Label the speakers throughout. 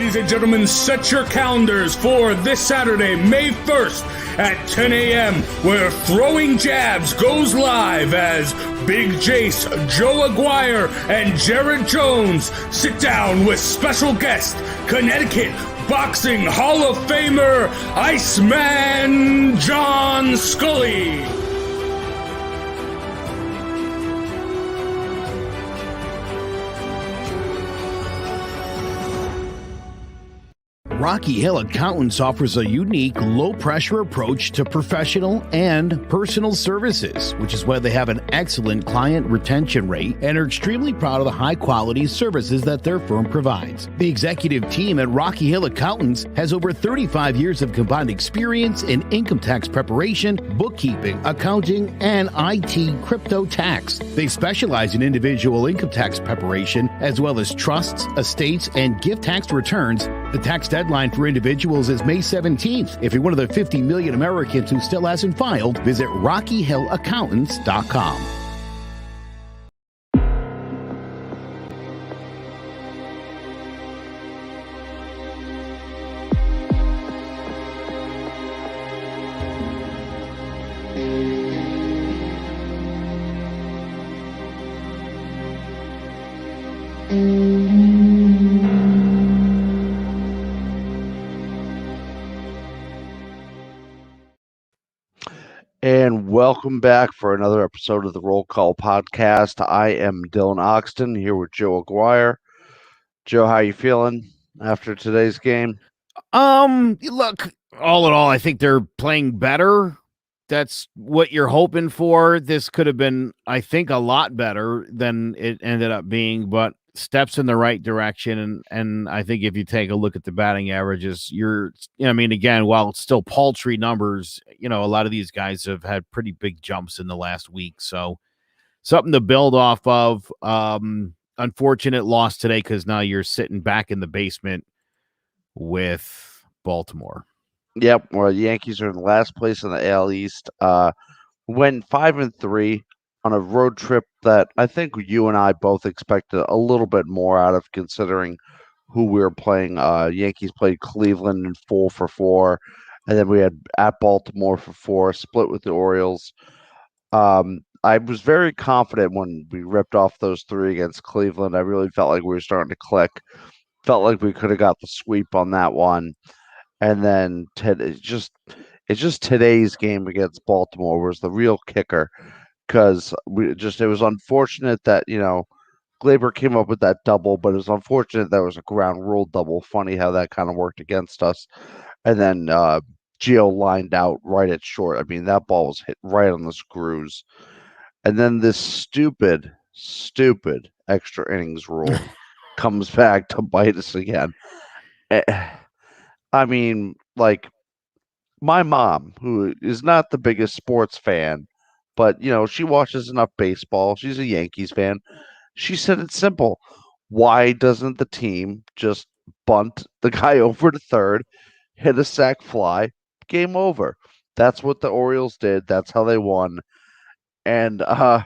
Speaker 1: Ladies and gentlemen, set your calendars for this Saturday, May 1st at 10 a.m., where Throwing Jabs goes live as Big Jace, Joe Aguirre, and Jared Jones sit down with special guest, Connecticut Boxing Hall of Famer, Iceman John Scully.
Speaker 2: Rocky Hill Accountants offers a unique, low-pressure approach to professional and personal services, which is why they have an excellent client retention rate and are extremely proud of the high-quality services that their firm provides. The executive team at Rocky Hill Accountants has over 35 years of combined experience in income tax preparation, bookkeeping, accounting, and IT crypto tax. They specialize in individual income tax preparation, as well as trusts, estates, and gift tax returns. The tax deadline for individuals is May 17th. If you're one of the 50 million Americans who still hasn't filed, visit RockyHillAccountants.com.
Speaker 3: And welcome back for another episode of the Roll Call Podcast. I am Dylan Oxton here with Joe Aguirre. Joe, how you feeling after today's game?
Speaker 2: Look, all in all, I think they're playing better. That's what you're hoping for. This could have been, I think, a lot better than it ended up being, but steps in the right direction. And I think if you take a look at the batting averages, again, while it's still paltry numbers, a lot of these guys have had pretty big jumps in the last week. So something to build off of. Unfortunate loss today because now you're sitting back in the basement with Baltimore.
Speaker 3: Yep. Well, the Yankees are in last place in the AL East. Went 5-3 on a road trip that I think you and I both expected a little bit more out of, considering who we were playing. Yankees played Cleveland in 4-4, and then we had at Baltimore for 4, split with the Orioles. I was very confident when we ripped off those 3 against Cleveland. I really felt like we were starting to click. Felt like we could have got the sweep on that one. And then it's just today's game against Baltimore was the real kicker, because it was unfortunate that, Glaber came up with that double, but it was unfortunate that it was a ground rule double. Funny how that kind of worked against us. And then Gio lined out right at short. I mean, that ball was hit right on the screws. And then this stupid extra innings rule comes back to bite us again. I mean, like, my mom, who is not the biggest sports fan, but, she watches enough baseball. She's a Yankees fan. She said it's simple. Why doesn't the team just bunt the guy over to third, hit a sac fly, game over? That's what the Orioles did. That's how they won. And when I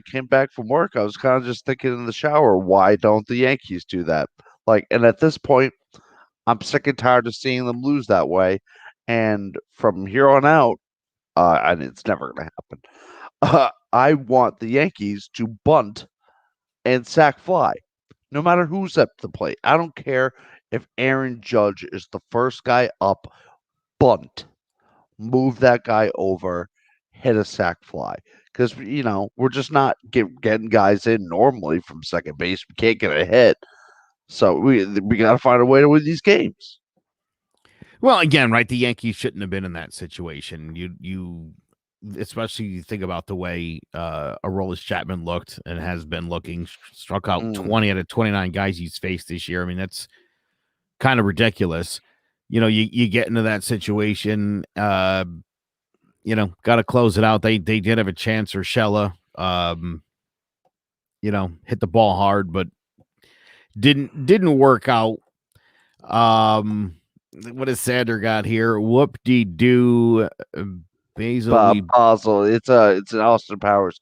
Speaker 3: came back from work, I was kind of just thinking in the shower, why don't the Yankees do that? And at this point, I'm sick and tired of seeing them lose that way. And from here on out, and it's never going to happen, I want the Yankees to bunt and sac fly, no matter who's at the plate. I don't care if Aaron Judge is the first guy up, bunt, move that guy over, hit a sac fly. Because, we're just not getting guys in normally from second base. We can't get a hit. So we got to find a way to win these games.
Speaker 2: Well, again, right, the Yankees shouldn't have been in that situation. You especially you think about the way Aroldis Chapman looked and has been looking, struck out 20 out of 29 guys he's faced this year. I mean, that's kind of ridiculous. You get into that situation, got to close it out. They did have a chance, Urshela, hit the ball hard, but didn't work out. What has Sander got here? Whoop-de-doo.
Speaker 3: Basel. It's an Austin Powers.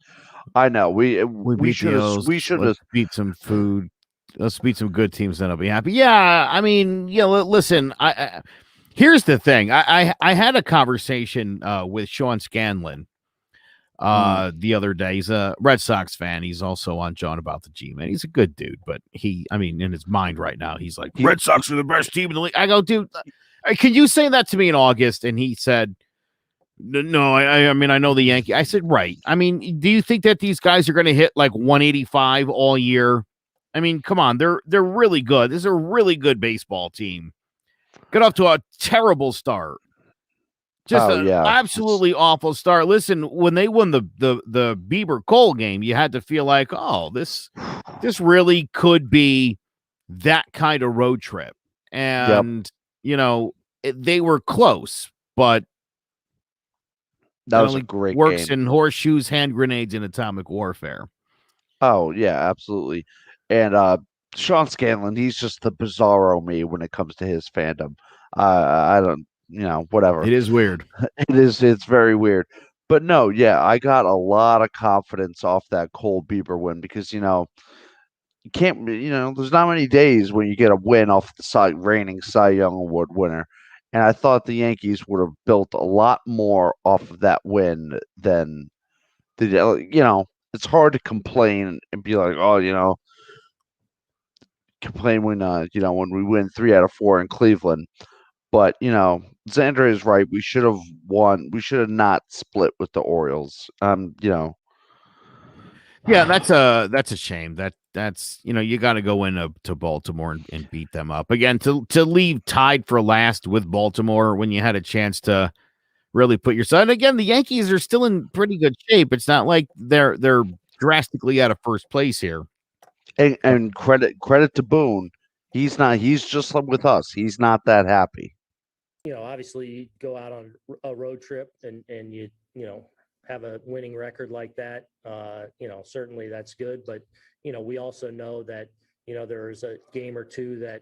Speaker 3: I know. We should have
Speaker 2: beat some food. let's beat some good teams, then I'll be happy. Yeah, I mean, listen, here's the thing. I had a conversation with Sean Scanlon the other day. He's a Red Sox fan. He's also on John About the G, man. He's a good dude, but in his mind right now, he's like, Red Sox are the best team in the league. I go, dude, can you say that to me in August? And he said, no, I mean, I know the Yankees. I said, right. I mean, do you think that these guys are going to hit like 185 all year? I mean, come on, they're really good. This is a really good baseball team. Got off to a terrible start. Just an absolutely awful start. Listen, when they won the Bieber Cole game, you had to feel like, oh, this really could be that kind of road trip. And they were close, but
Speaker 3: that was a great
Speaker 2: works
Speaker 3: game.
Speaker 2: in horseshoes, hand grenades, and atomic warfare.
Speaker 3: Oh yeah, absolutely. And Sean Scanlon, he's just the bizarro me when it comes to his fandom. I don't, whatever.
Speaker 2: It is weird.
Speaker 3: It's very weird. But no, yeah, I got a lot of confidence off that Cole Bieber win because you can't, there's not many days when you get a win off the reigning Cy Young Award winner. And I thought the Yankees would have built a lot more off of that win than it's hard to complain and be like, oh, complain when we win 3 out of 4 in Cleveland. But Xander is right. We should have won. We should have not split with the Orioles.
Speaker 2: Yeah, that's a shame. That's you got to go into to Baltimore and beat them up again. To leave tied for last with Baltimore when you had a chance to really put yourself. And again, the Yankees are still in pretty good shape. It's not like they're drastically out of first place here.
Speaker 3: And credit to Boone. He's not. He's just like with us. He's not that happy.
Speaker 4: Obviously, you go out on a road trip and you have a winning record like that. Certainly that's good. But we also know that there's a game or two that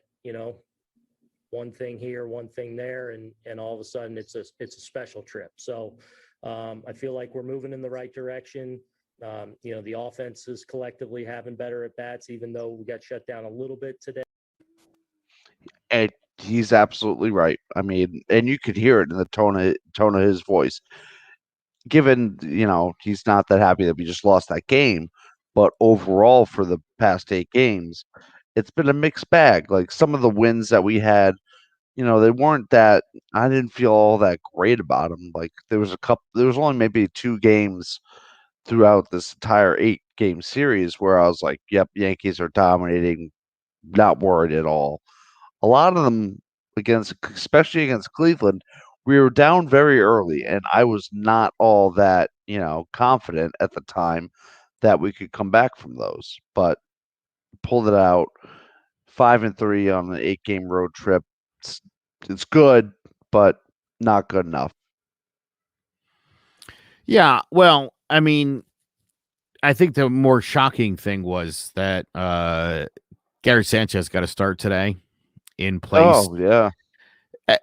Speaker 4: one thing here, one thing there, and all of a sudden it's a special trip. So I feel like we're moving in the right direction. The offense is collectively having better at bats, even though we got shut down a little bit today.
Speaker 3: And he's absolutely right. I mean, and you could hear it in the tone of his voice. Given he's not that happy that we just lost that game, but overall for the past 8 games, it's been a mixed bag. Like some of the wins that we had, they weren't that. I didn't feel all that great about them. Like there was only maybe 2 games throughout this entire 8-game series where I was like, yep, Yankees are dominating, not worried at all. A lot of them especially against Cleveland, we were down very early, and I was not all that, confident at the time that we could come back from those. But pulled it out, 5-3 on an 8-game road trip. It's good, but not good enough.
Speaker 2: Yeah, well, I mean, I think the more shocking thing was that Gary Sanchez got a start today in place.
Speaker 3: Oh, yeah.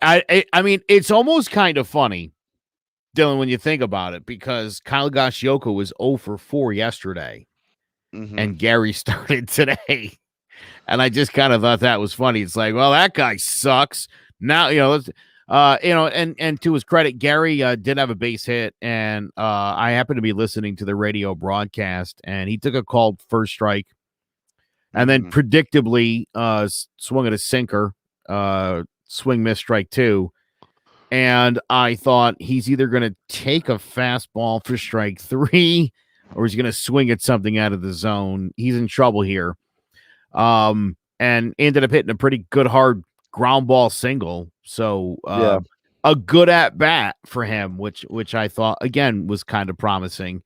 Speaker 2: I mean, it's almost kind of funny, Dylan, when you think about it, because Kyle Gashioka was 0 for 4 yesterday, and Gary started today. And I just kind of thought that was funny. It's like, well, that guy sucks. Now, and to his credit, Gary did have a base hit, and I happened to be listening to the radio broadcast, and he took a called first strike, and then predictably swung at a sinker, swing miss strike 2. And I thought he's either going to take a fastball for strike 3 or he's going to swing at something out of the zone. He's in trouble here. And ended up hitting a pretty good hard ground ball single. So a good at bat for him, which I thought again was kind of promising.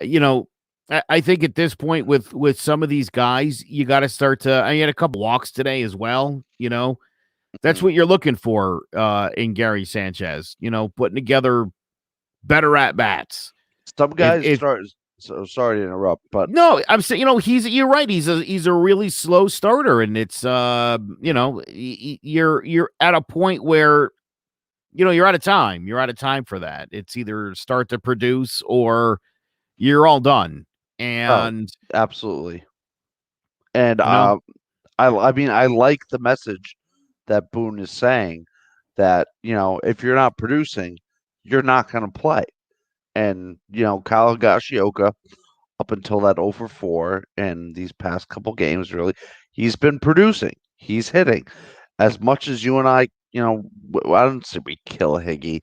Speaker 2: I think at this point with some of these guys, you got to start to. I had a couple walks today as well. That's what you're looking for in Gary Sanchez. Putting together better at bats.
Speaker 3: Some guys start. So sorry to interrupt, but
Speaker 2: no, I'm saying you're right. He's a really slow starter, and it's you're at a point where you're out of time. You're out of time for that. It's either start to produce or you're all done. And
Speaker 3: absolutely. And I mean, I like the message that Boone is saying that, if you're not producing, you're not going to play. And, Kyle Higashioka, up until that 0 for 4 and these past couple games, really, he's been producing. He's hitting. As much as you and I, I don't say we kill Higgy,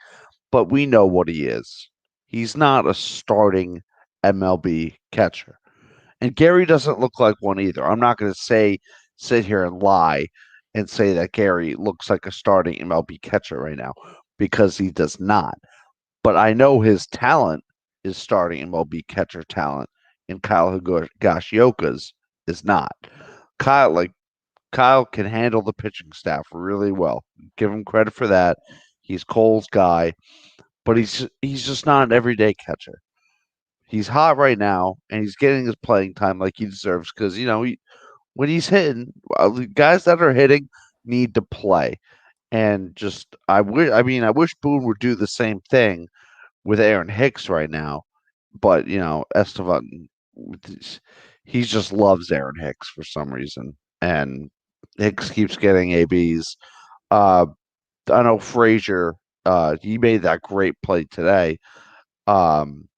Speaker 3: but we know what he is. He's not a starting MLB catcher. And Gary doesn't look like one either. I'm not going to sit here and lie and say that Gary looks like a starting MLB catcher right now, because he does not. But I know his talent is starting MLB catcher talent, and Kyle Higashioka's is not. Kyle can handle the pitching staff really well. Give him credit for that. He's Cole's guy, but he's just not an everyday catcher. He's hot right now, and he's getting his playing time like he deserves, because when he's hitting, the guys that are hitting need to play. And just I wish Boone would do the same thing with Aaron Hicks right now, but Estevan, he just loves Aaron Hicks for some reason, and Hicks keeps getting ABs. Uh, I know Frazier, he made that great play today. Um,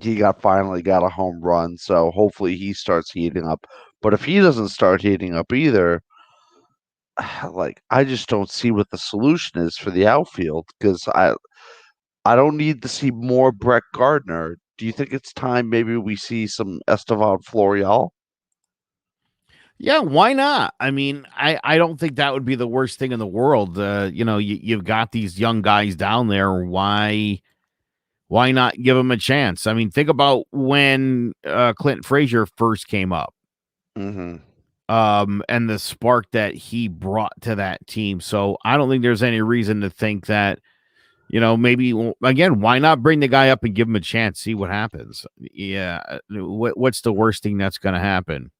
Speaker 3: he finally got a home run, so hopefully he starts heating up. But if he doesn't start heating up either, I just don't see what the solution is for the outfield, because I don't need to see more Brett Gardner. Do you think it's time maybe we see some Estevan Florial?
Speaker 2: Yeah, why not? I mean, I don't think that would be the worst thing in the world. You've got these young guys down there. Why not give them a chance? I mean, think about when Clinton Frazier first came up.
Speaker 3: Mm-hmm.
Speaker 2: And the spark that he brought to that team. So I don't think there's any reason to think that, maybe, again, why not bring the guy up and give him a chance, see what happens? Yeah. What's the worst thing that's going to happen?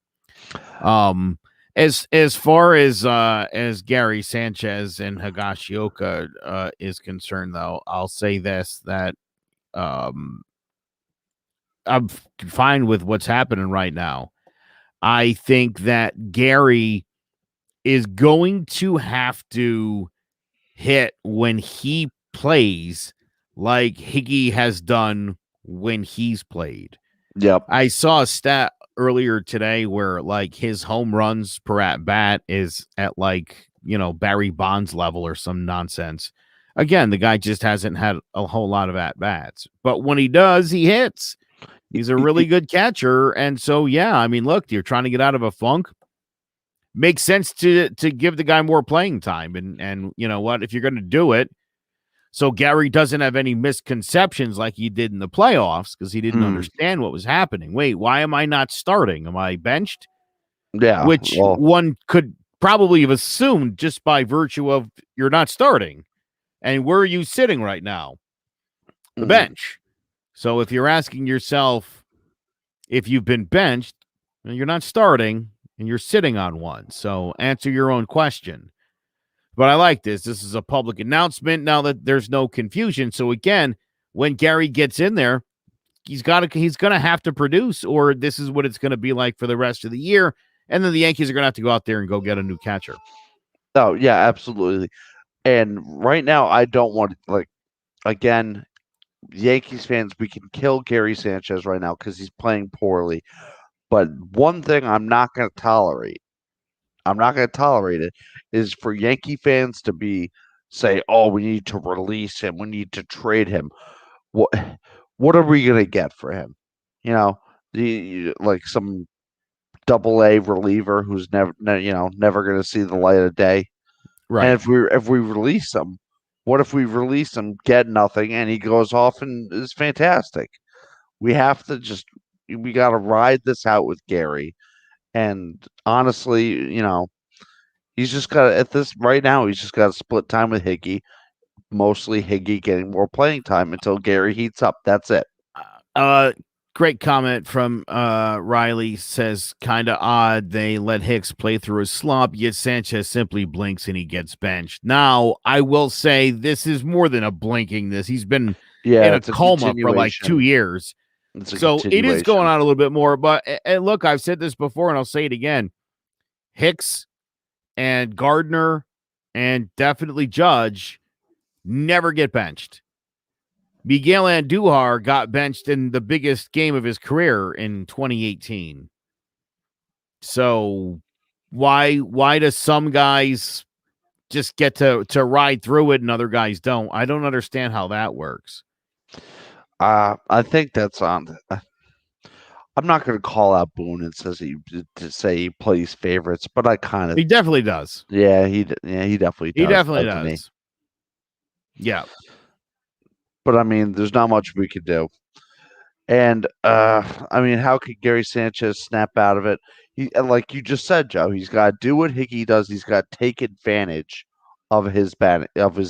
Speaker 2: As far as Gary Sanchez and Higashioka is concerned, though, I'll say this, that I'm fine with what's happening right now. I think that Gary is going to have to hit when he plays like Higgy has done when he's played.
Speaker 3: Yep.
Speaker 2: I saw a stat earlier today where his home runs per at bat is at Barry Bonds level or some nonsense. Again, the guy just hasn't had a whole lot of at bats, but when he does, he hits. He's a really good catcher. And so, yeah, I mean, look, you're trying to get out of a funk. Makes sense to give the guy more playing time. And you know what, if you're going to do it, so Gary doesn't have any misconceptions like he did in the playoffs, because he didn't understand what was happening. Wait, why am I not starting? Am I benched?
Speaker 3: Yeah.
Speaker 2: Which one could probably have assumed just by virtue of you're not starting. And where are you sitting right now? The bench. So if you're asking yourself if you've been benched, you're not starting and you're sitting on one. So answer your own question. But I like this. This is a public announcement now that there's no confusion. So again, when Gary gets in there, he's going to have to produce, or this is what it's going to be like for the rest of the year. And then the Yankees are going to have to go out there and go get a new catcher.
Speaker 3: Oh, yeah, absolutely. And right now, I don't want again, Yankees fans, we can kill Gary Sanchez right now because he's playing poorly. But one thing I'm not going to tolerate it, is for Yankee fans to say, oh, we need to release him, we need to trade him. What are we going to get for him? Some double-A reliever who's never going to see the light of day.
Speaker 2: Right.
Speaker 3: And if we release him, what if we release him, get nothing, and he goes off and is fantastic? We got to ride this out with Gary. And honestly, he's just got right now, he's just got to split time with Higgy, mostly Higgy getting more playing time until Gary heats up. That's it.
Speaker 2: Great comment from Riley. Says, kind of odd they let Hicks play through a slump, yet Sanchez simply blinks and he gets benched. Now, I will say this is more than a blinking. He's been in a coma for 2 years. So it is going on a little bit more. But look, I've said this before and I'll say it again. Hicks and Gardner and definitely Judge never get benched. Miguel Andujar got benched in the biggest game of his career in 2018. So why does some guys just get to ride through it and other guys don't? I don't understand how that works.
Speaker 3: I think that's on. I'm not going to call out Boone and to say he plays favorites, but I kind of
Speaker 2: He definitely does.
Speaker 3: he definitely
Speaker 2: He
Speaker 3: does,
Speaker 2: definitely
Speaker 3: doesn't he?
Speaker 2: does. Yeah.
Speaker 3: But I mean, there's not much we could do. And I mean, how could Gary Sanchez snap out of it? Like you just said, Joe, he's got to do what Hickey does. He's got to take advantage of his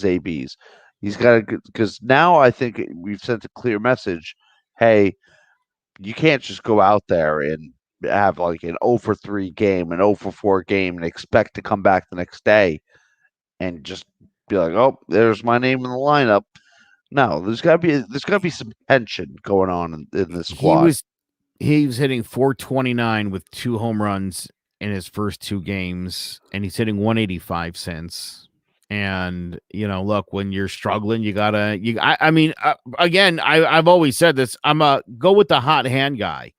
Speaker 3: ABs. He's got to, because now I think we've sent a clear message. Hey, you can't just go out there and have like an 0 for 3 game, an 0 for 4 game, and expect to come back the next day and just be like, oh, there's my name in the lineup. No, there's got to be some tension going on in this squad.
Speaker 2: He was hitting 429 with 2 home runs in his first 2 games, and he's hitting 185 since. And look, when you're struggling, I mean, again, I've always said this. I'm a go with the hot hand guy.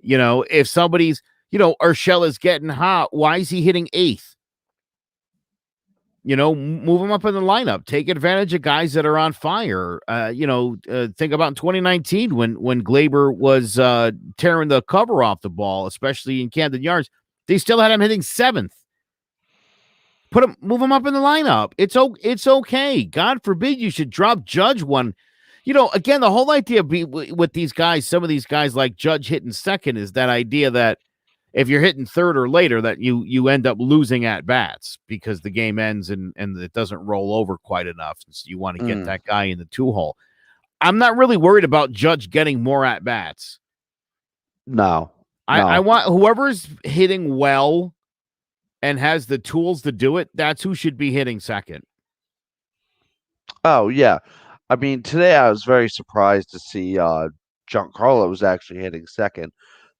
Speaker 2: If somebody's, Urshela's getting hot, why is he hitting 8th? Move him up in the lineup. Take advantage of guys that are on fire. Think about in 2019 when Glaber was tearing the cover off the ball, especially in Camden Yards. They still had him hitting 7th. Move him up in the lineup. It's okay. God forbid you should drop Judge one. Again, the whole idea with these guys, some of these guys like Judge hitting second, is that idea that if you're hitting third or later, that you end up losing at bats because the game ends and it doesn't roll over quite enough. So you want to get that guy in the 2-hole. I'm not really worried about Judge getting more at bats.
Speaker 3: No.
Speaker 2: I want whoever's hitting well and has the tools to do it. That's who should be hitting second.
Speaker 3: Oh yeah, I mean today I was very surprised to see Giancarlo was actually hitting second,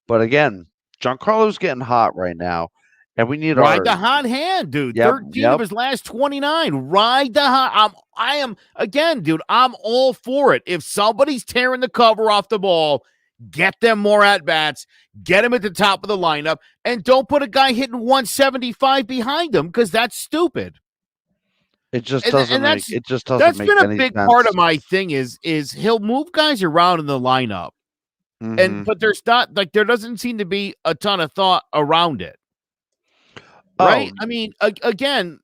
Speaker 3: but again, Giancarlo's getting hot right now, and we need
Speaker 2: Ride the hot hand, dude. 13 of his last 29. Ride the hot. I am again, dude. I'm all for it. If somebody's tearing the cover off the ball, get them more at bats. Get him at the top of the lineup, and don't put a guy hitting 175 behind him because that's stupid.
Speaker 3: It just doesn't make. It just doesn't
Speaker 2: that's
Speaker 3: make
Speaker 2: been a
Speaker 3: any
Speaker 2: big
Speaker 3: sense.
Speaker 2: part of my thing is he'll move guys around in the lineup, but there's not there doesn't seem to be a ton of thought around it. Right? I mean, again,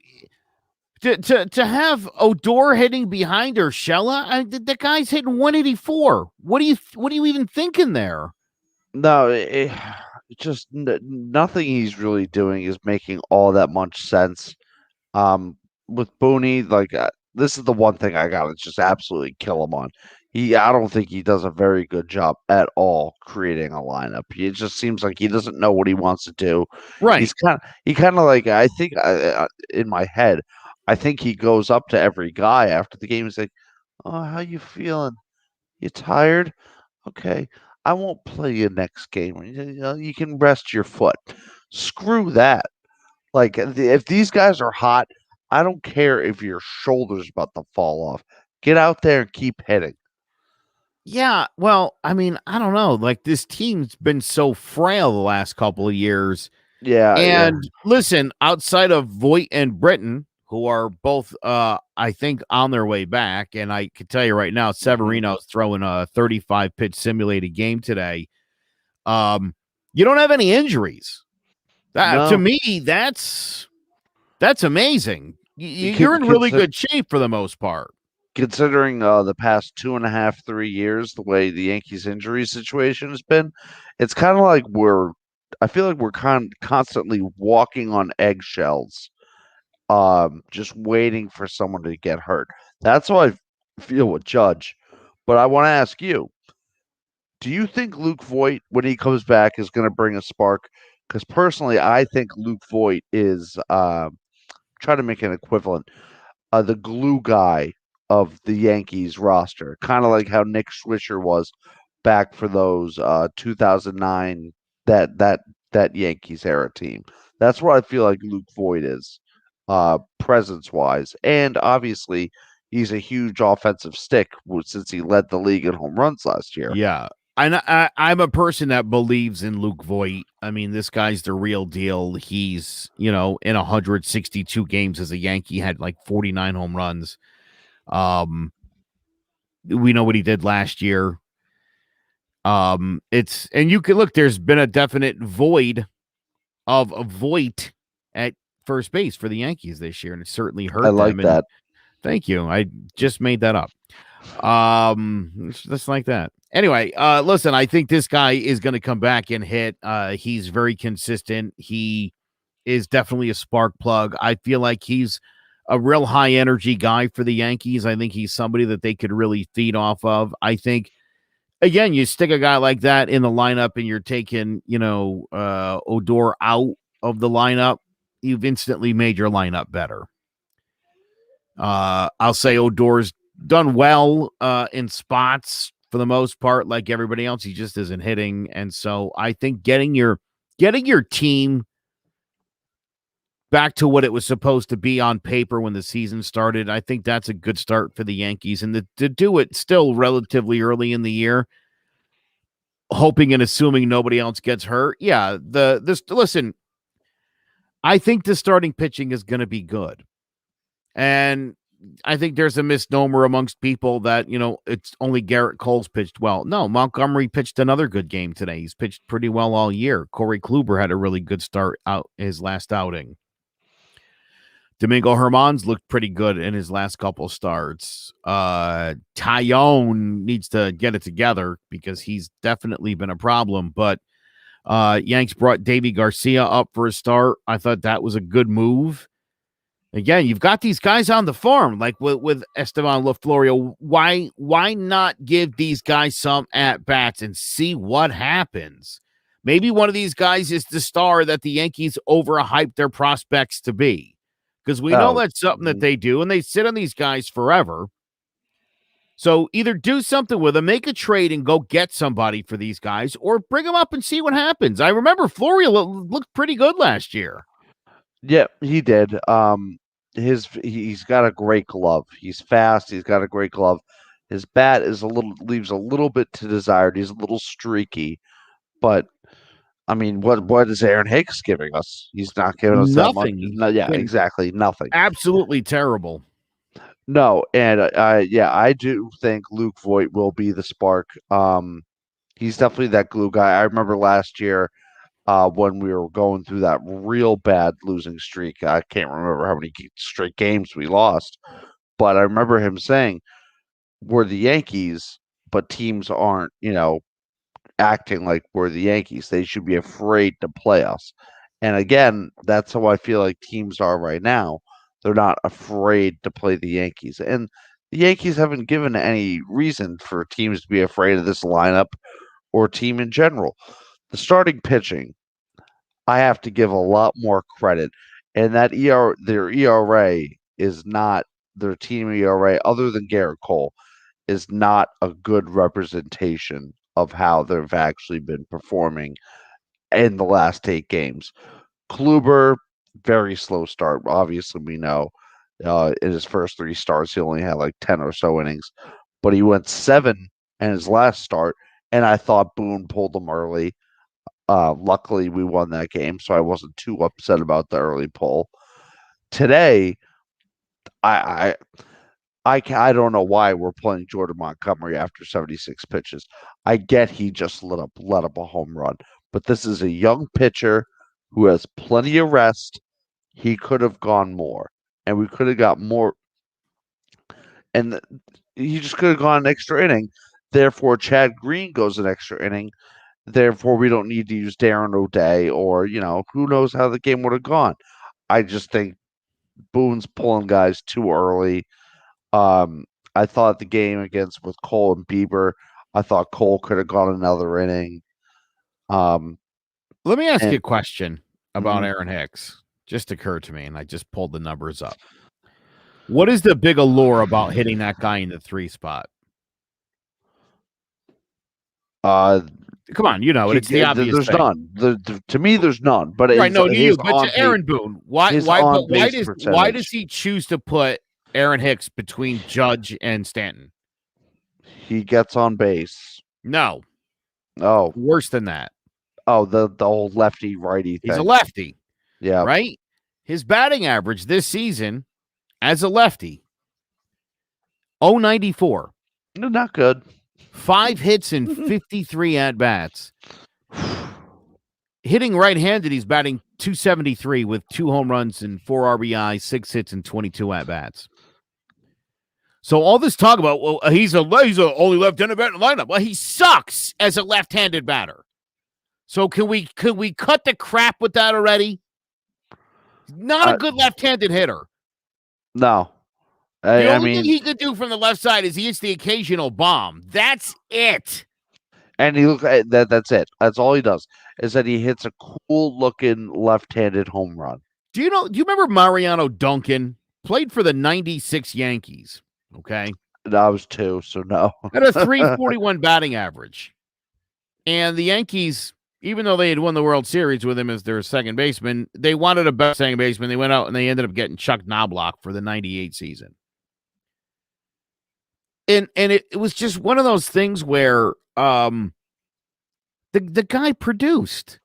Speaker 2: to have Odor hitting behind Urshela, the guy's hitting 184. What are you even thinking there?
Speaker 3: No, just nothing he's really doing is making all that much sense. With Booney, like this is the one thing I gotta just absolutely kill him on. I don't think he does a very good job at all creating a lineup. It just seems like he doesn't know what he wants to do.
Speaker 2: Right.
Speaker 3: He kind of like, I think in my head, I think he goes up to every guy after the game. He's like, "Oh, how you feeling? You tired? Okay, I won't play you next game. You can rest your foot." Screw that. Like if these guys are hot, I don't care if your shoulder's about to fall off. Get out there and keep hitting.
Speaker 2: Yeah, well, I mean, I don't know. Like this team's been so frail the last couple of years.
Speaker 3: Yeah.
Speaker 2: And listen, outside of Voit and Britton, who are both I think on their way back, and I can tell you right now, Severino's throwing a 35 pitch simulated game today. You don't have any injuries. To me, that's amazing. You're in really good shape for the most part.
Speaker 3: Considering the past 2.5, 3 years, the way the Yankees injury situation has been, it's kind of like I feel like we're constantly walking on eggshells, just waiting for someone to get hurt. That's how I feel with Judge. But I want to ask you, do you think Luke Voit, when he comes back, is going to bring a spark? Because personally, I think Luke Voit is trying to make an equivalent, the glue guy of the Yankees roster, kind of like how Nick Swisher was back for those 2009 that Yankees era team. That's what I feel like Luke Voigt is, presence-wise. And obviously, he's a huge offensive stick since he led the league in home runs last year.
Speaker 2: Yeah. I'm a person that believes in Luke Voigt. I mean, this guy's the real deal. He's, in 162 games as a Yankee, had like 49 home runs. We know what he did last year. And you can look, there's been a definite void of a Voigt at first base for the Yankees this year, and it certainly hurt
Speaker 3: I like
Speaker 2: them. And
Speaker 3: that.
Speaker 2: thank you. I just made that up. It's just like that. Anyway, listen, I think this guy is going to come back and hit. He's very consistent. He is definitely a spark plug. I feel like he's a real high energy guy for the Yankees. I think he's somebody that they could really feed off of. I think, again, you stick a guy like that in the lineup and you're taking, Odor out of the lineup, you've instantly made your lineup better. I'll say Odor's done well in spots for the most part, like everybody else. He just isn't hitting. And so I think getting your team back to what it was supposed to be on paper when the season started, I think that's a good start for the Yankees. And to do it still relatively early in the year, hoping and assuming nobody else gets hurt. Yeah, listen, I think the starting pitching is going to be good. And I think there's a misnomer amongst people that, it's only Garrett Cole's pitched well. No, Montgomery pitched another good game today. He's pitched pretty well all year. Corey Kluber had a really good start out his last outing. Domingo Germán's looked pretty good in his last couple starts. Tyone needs to get it together because he's definitely been a problem. But Yanks brought Davy Garcia up for a start. I thought that was a good move. Again, you've got these guys on the farm, like with Esteban LaFlorio. Why not give these guys some at-bats and see what happens? Maybe one of these guys is the star that the Yankees overhyped their prospects to be. Because we know that's something that they do, and they sit on these guys forever. So either do something with them, make a trade, and go get somebody for these guys, or bring them up and see what happens. I remember Florio looked pretty good last year.
Speaker 3: Yeah, he did. He's got a great glove. He's fast. He's got a great glove. His bat leaves a little bit to desired. He's a little streaky, but I mean, what is Aaron Hicks giving us? He's not giving us
Speaker 2: nothing.
Speaker 3: That much. Yeah, exactly, nothing.
Speaker 2: Absolutely terrible.
Speaker 3: No, and I do think Luke Voigt will be the spark. He's definitely that glue guy. I remember last year when we were going through that real bad losing streak. I can't remember how many straight games we lost, but I remember him saying, "We're the Yankees, but teams aren't, acting like we're the Yankees. They should be afraid to play us." And again, that's how I feel like teams are right now. They're not afraid to play the Yankees. And the Yankees haven't given any reason for teams to be afraid of this lineup or team in general. The starting pitching, I have to give a lot more credit. And that their ERA is not their team ERA, other than Garrett Cole, is not a good representation of how they've actually been performing in the last 8 games. Kluber, very slow start. Obviously, we know in his first 3 starts, he only had like 10 or so innings, but he went 7 in his last start, and I thought Boone pulled him early. Luckily, we won that game, so I wasn't too upset about the early pull. Today, I don't know why we're playing Jordan Montgomery after 76 pitches. I get he just let up a home run, but this is a young pitcher who has plenty of rest. He could have gone more, and we could have got more, and he just could have gone an extra inning. Therefore, Chad Green goes an extra inning. Therefore, we don't need to use Darren O'Day, or who knows how the game would have gone. I just think Boone's pulling guys too early. I thought the game with Cole and Bieber, I thought Cole could have gone another inning.
Speaker 2: Let me ask you a question about Aaron Hicks. Just occurred to me, and I just pulled the numbers up. What is the big allure about hitting that guy in the 3 spot? Come on, you know it. It's the obvious
Speaker 3: There's
Speaker 2: thing.
Speaker 3: none. To me, there's none. But
Speaker 2: Right, no, to you,
Speaker 3: his
Speaker 2: but to Aaron Boone, why
Speaker 3: his
Speaker 2: why
Speaker 3: on
Speaker 2: but why
Speaker 3: base
Speaker 2: does
Speaker 3: percentage.
Speaker 2: he choose to put Aaron Hicks between Judge and Stanton?
Speaker 3: He gets on base.
Speaker 2: No,
Speaker 3: Oh,
Speaker 2: worse than that.
Speaker 3: oh, the old lefty righty thing.
Speaker 2: He's a lefty.
Speaker 3: Yeah.
Speaker 2: Right? His batting average this season as a lefty, 094.
Speaker 3: Not good.
Speaker 2: 5 hits and 53 at-bats. Hitting right-handed, he's batting 273 with 2 home runs and 4 RBI, 6 hits and 22 at-bats. So all this talk about, well, he's a only left-handed batter in the lineup. Well, he sucks as a left-handed batter. So can we cut the crap with that already? Not a good left-handed hitter.
Speaker 3: No.
Speaker 2: The only thing he could do from the left side is he hits the occasional bomb. That's it.
Speaker 3: And he look at that. That's it. That's all he does. Is that he hits a cool-looking left-handed home run.
Speaker 2: Do you remember Mariano Duncan? Played for the 96 Yankees. Okay.
Speaker 3: No, I was 2, so no.
Speaker 2: Had a 341 batting average. And the Yankees, even though they had won the World Series with him as their second baseman, they wanted a best second baseman. They went out and they ended up getting Chuck Knobloch for the 98 season. And it was just one of those things where the guy produced.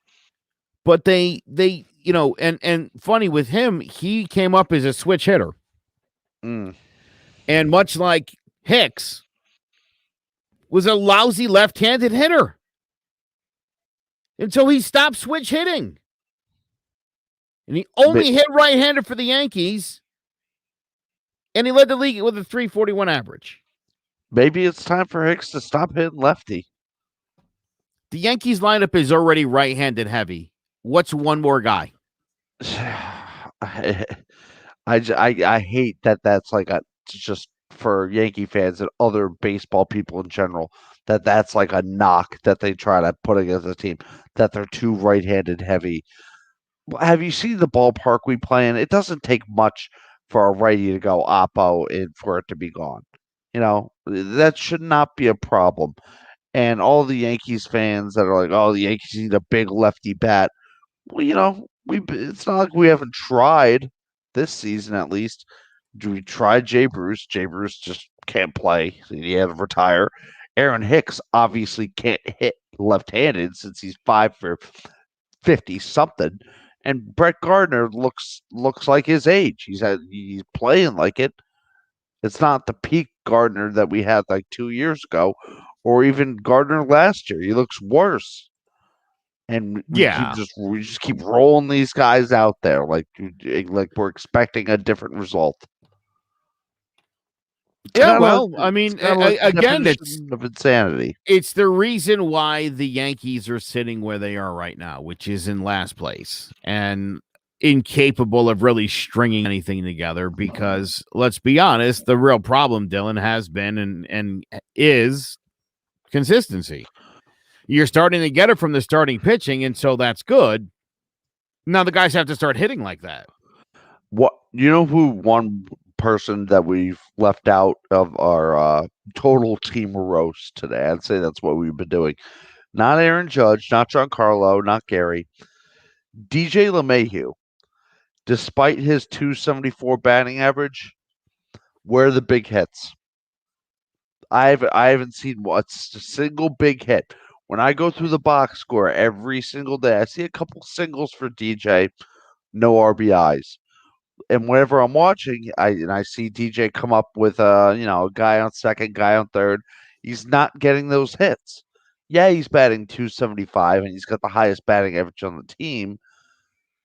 Speaker 2: But they and funny with him, he came up as a switch hitter.
Speaker 3: Mm.
Speaker 2: And much like Hicks, was a lousy left-handed hitter until he stopped switch hitting. And he only hit right-handed for the Yankees, and he led the league with a 341 average.
Speaker 3: Maybe it's time for Hicks to stop hitting lefty.
Speaker 2: The Yankees lineup is already right-handed heavy. What's one more guy?
Speaker 3: I hate that that's like just for Yankee fans and other baseball people in general, that's like a knock that they try to put against the team, that they're too right-handed heavy. Have you seen the ballpark we play in? It doesn't take much for a righty to go oppo and for it to be gone. That should not be a problem. And all the Yankees fans that are like, oh, the Yankees need a big lefty bat. Well, it's not like we haven't tried this season, at least. We tried Jay Bruce. Jay Bruce just can't play. He had to retire. Aaron Hicks obviously can't hit left-handed since he's 5 for 50 something. And Brett Gardner looks like his age. He's playing like it. It's not the peak Gardner that we had like 2 years ago, or even Gardner last year. He looks worse. And we just keep rolling these guys out there like we're expecting a different result.
Speaker 2: I mean, again, it's
Speaker 3: of insanity.
Speaker 2: It's the reason why the Yankees are sitting where they are right now, which is in last place and incapable of really stringing anything together. Because let's be honest, the real problem, Dylan, has been and is consistency. You're starting to get it from the starting pitching, and so that's good. Now the guys have to start hitting like that.
Speaker 3: Who one person that we've left out of our total team roast today? I'd say that's what we've been doing. Not Aaron Judge, not Giancarlo, not Gary. DJ LeMahieu, despite his 274 batting average, where are the big hits? I haven't seen a single big hit. When I go through the box score every single day, I see a couple singles for DJ, no RBIs. And whenever I'm watching, I see DJ come up with a guy on second, guy on third. He's not getting those hits. Yeah, he's batting 275 and he's got the highest batting average on the team.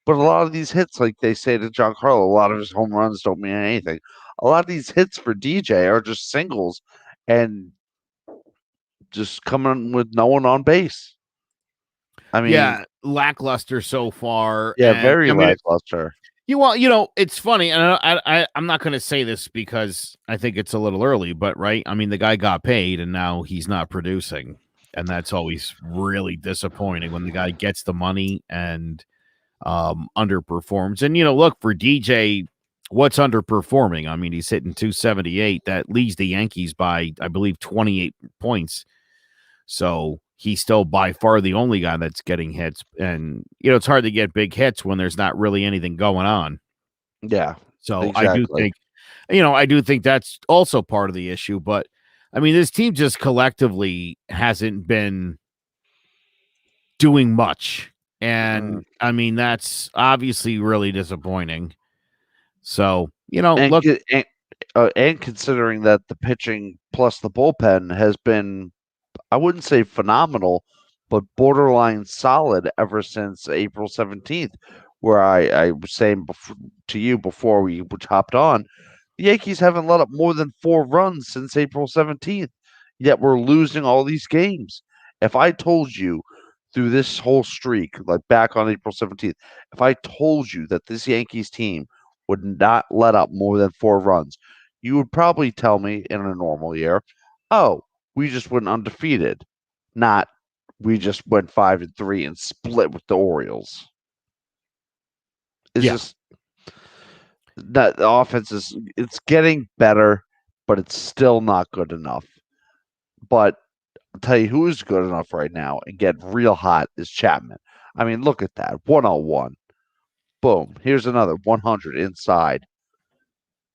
Speaker 3: But a lot of these hits, like they say to Giancarlo, a lot of his home runs don't mean anything. A lot of these hits for DJ are just singles and just coming with no one on base. I mean,
Speaker 2: lackluster so far.
Speaker 3: Yeah, very lackluster.
Speaker 2: It's funny, and I'm not going to say this because I think it's a little early, but right? I mean, the guy got paid, and now he's not producing, and that's always really disappointing when the guy gets the money and underperforms. And look, for DJ, what's underperforming? I mean, he's hitting 278. That leads the Yankees by, I believe, 28 points. So he's still by far the only guy that's getting hits. And, it's hard to get big hits when there's not really anything going on.
Speaker 3: Yeah,
Speaker 2: So
Speaker 3: exactly.
Speaker 2: I do think that's also part of the issue. But, I mean, this team just collectively hasn't been doing much. And, I mean, that's obviously really disappointing. So,
Speaker 3: And,
Speaker 2: look,
Speaker 3: and considering that the pitching plus the bullpen has been, I wouldn't say phenomenal, but borderline solid ever since April 17th, where I was saying to you before we hopped on, the Yankees haven't let up more than 4 runs since April 17th, yet we're losing all these games. If I told you through this whole streak, like back on April 17th, if I told you that this Yankees team would not let up more than 4 runs, you would probably tell me in a normal year, oh, we just went undefeated, not we just went 5-3 and split with the Orioles. It's
Speaker 2: yeah.
Speaker 3: just that the offense it's getting better, but it's still not good enough. But I'll tell you who is good enough right now and get real hot is Chapman. I mean, look at that. 101. Boom. Here's another 100 inside.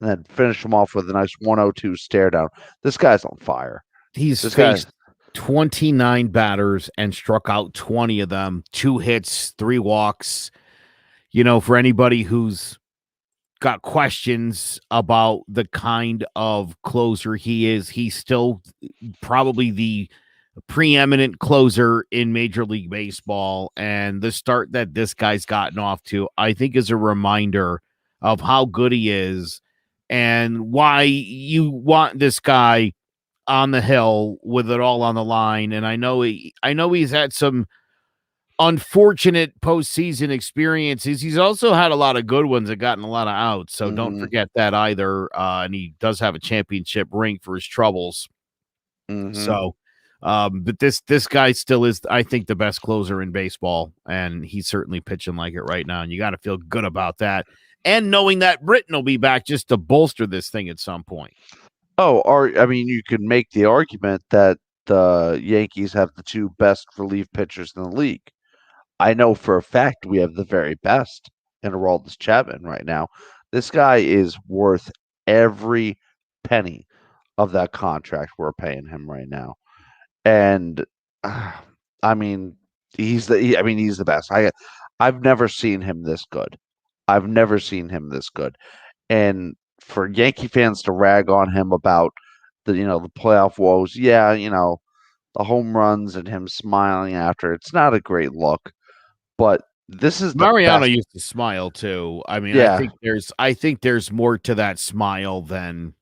Speaker 3: And then finish him off with a nice 102 stare down. This guy's on fire.
Speaker 2: He's
Speaker 3: This guy,
Speaker 2: faced 29 batters and struck out 20 of them, 2 hits, 3 walks. For anybody who's got questions about the kind of closer he is, he's still probably the preeminent closer in Major League Baseball. And the start that this guy's gotten off to, I think, is a reminder of how good he is and why you want this guy on the hill with it all on the line. And I know he's had some unfortunate postseason experiences. He's also had a lot of good ones that gotten a lot of outs. So don't forget that either. And he does have a championship ring for his troubles. So, but this guy still is, I think, the best closer in baseball, and he's certainly pitching like it right now. And you got to feel good about that, and knowing that Britton will be back just to bolster this thing at some point.
Speaker 3: Oh, or I mean, you could make the argument that the Yankees have the 2 best relief pitchers in the league. I know for a fact we have the very best in Aroldis Chapman right now. This guy is worth every penny of that contract we're paying him right now. And I mean, he's the best. I've never seen him this good. I've never seen him this good. And for Yankee fans to rag on him about the playoff woes, yeah, the home runs and him smiling after, it's not a great look. But this is the
Speaker 2: Mariano
Speaker 3: best.
Speaker 2: used to smile too. I mean,
Speaker 3: Yeah.
Speaker 2: I think there's more to that smile than,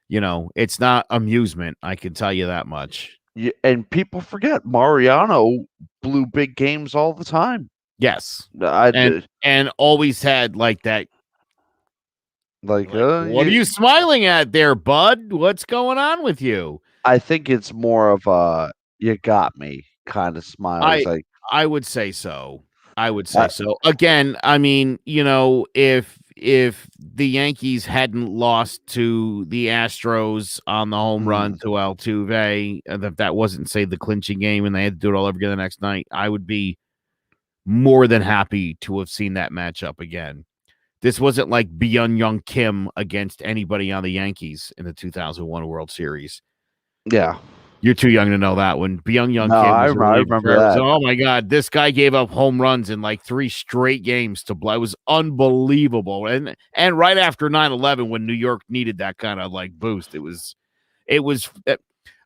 Speaker 2: it's not amusement. I can tell you that much.
Speaker 3: Yeah, and people forget Mariano blew big games all the time.
Speaker 2: Yes. And always had like that.
Speaker 3: What
Speaker 2: are you smiling at there, bud? What's going on with you?
Speaker 3: I think it's more of a "you got me" kind of smile.
Speaker 2: I would say so. So. Again, I mean, if the Yankees hadn't lost to the Astros on the home run to Altuve, that wasn't, say, the clinching game and they had to do it all over again the next night, I would be more than happy to have seen that matchup again. This wasn't like Byung-Young Kim against anybody on the Yankees in the 2001 World Series.
Speaker 3: Yeah.
Speaker 2: You're too young to know that one. Byung-Young Kim.
Speaker 3: I remember that.
Speaker 2: Oh my God, this guy gave up home runs in like 3 straight games to It was unbelievable. And right after 9/11, when New York needed that kind of like boost, it was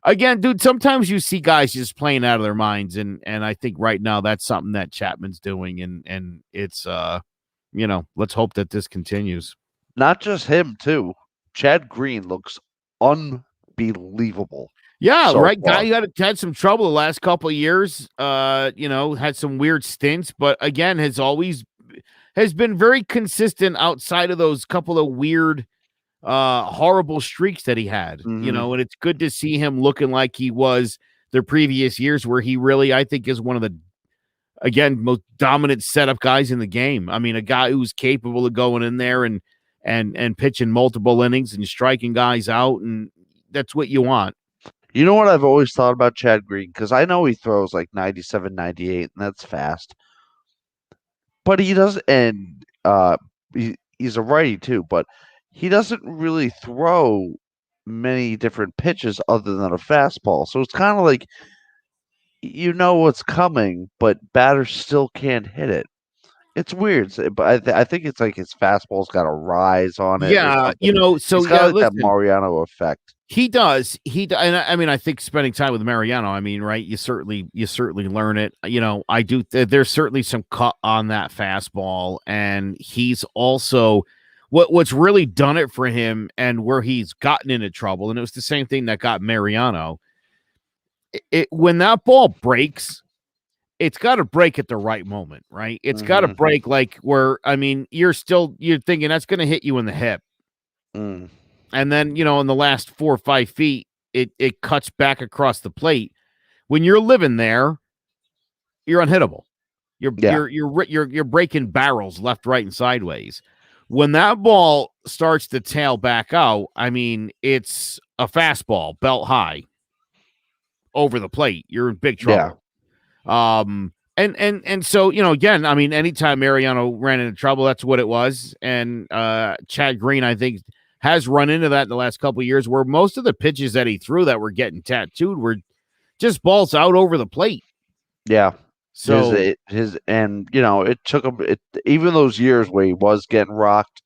Speaker 2: again, dude. Sometimes you see guys just playing out of their minds, and I think right now that's something that Chapman's doing, and it's let's hope that this continues.
Speaker 3: Not just him too. Chad Green looks unbelievable.
Speaker 2: Yeah, so right. Guy had some trouble the last couple of years. Had some weird stints, but again, has been very consistent outside of those couple of weird, horrible streaks that he had. And it's good to see him looking like he was the previous years, where he really, I think, is one of the, again, most dominant setup guys in the game. I mean, a guy who's capable of going in there and pitching multiple innings and striking guys out, and that's what you want.
Speaker 3: You know what I've always thought about Chad Green? Because I know he throws like 97, 98, and that's fast. But he doesn't, and he's a righty too, but he doesn't really throw many different pitches other than a fastball. So it's kind of like you know what's coming, but batters still can't hit it. It's weird, but I think it's like his fastball's got a rise on it or
Speaker 2: Yeah,
Speaker 3: something.
Speaker 2: so
Speaker 3: He's got
Speaker 2: yeah,
Speaker 3: like that
Speaker 2: listen,
Speaker 3: Mariano effect.
Speaker 2: he does. And I mean, I think spending time with Mariano, I mean, right? You certainly learn it. I do. There's certainly some cut on that fastball, and he's also what's really done it for him, and where he's gotten into trouble. And it was the same thing that got Mariano. When that ball breaks, it's got to break at the right moment, right? It's got to
Speaker 3: Mm-hmm.
Speaker 2: break like where I mean, you're thinking that's going to hit you in the hip.
Speaker 3: Mm.
Speaker 2: And then, in the last 4 or 5 feet, it cuts back across the plate. When you're living there, you're unhittable.
Speaker 3: Yeah,
Speaker 2: You're breaking barrels left, right, and sideways. When that ball starts to tail back out, I mean, it's a fastball, belt high, over the plate. You're in big
Speaker 3: yeah,
Speaker 2: trouble. And so, again, I mean, anytime Mariano ran into trouble, that's what it was. And Chad Green, I think, has run into that in the last couple of years, where most of the pitches that he threw that were getting tattooed were just balls out over the plate.
Speaker 3: yeah.
Speaker 2: So
Speaker 3: And it took him even those years where he was getting rocked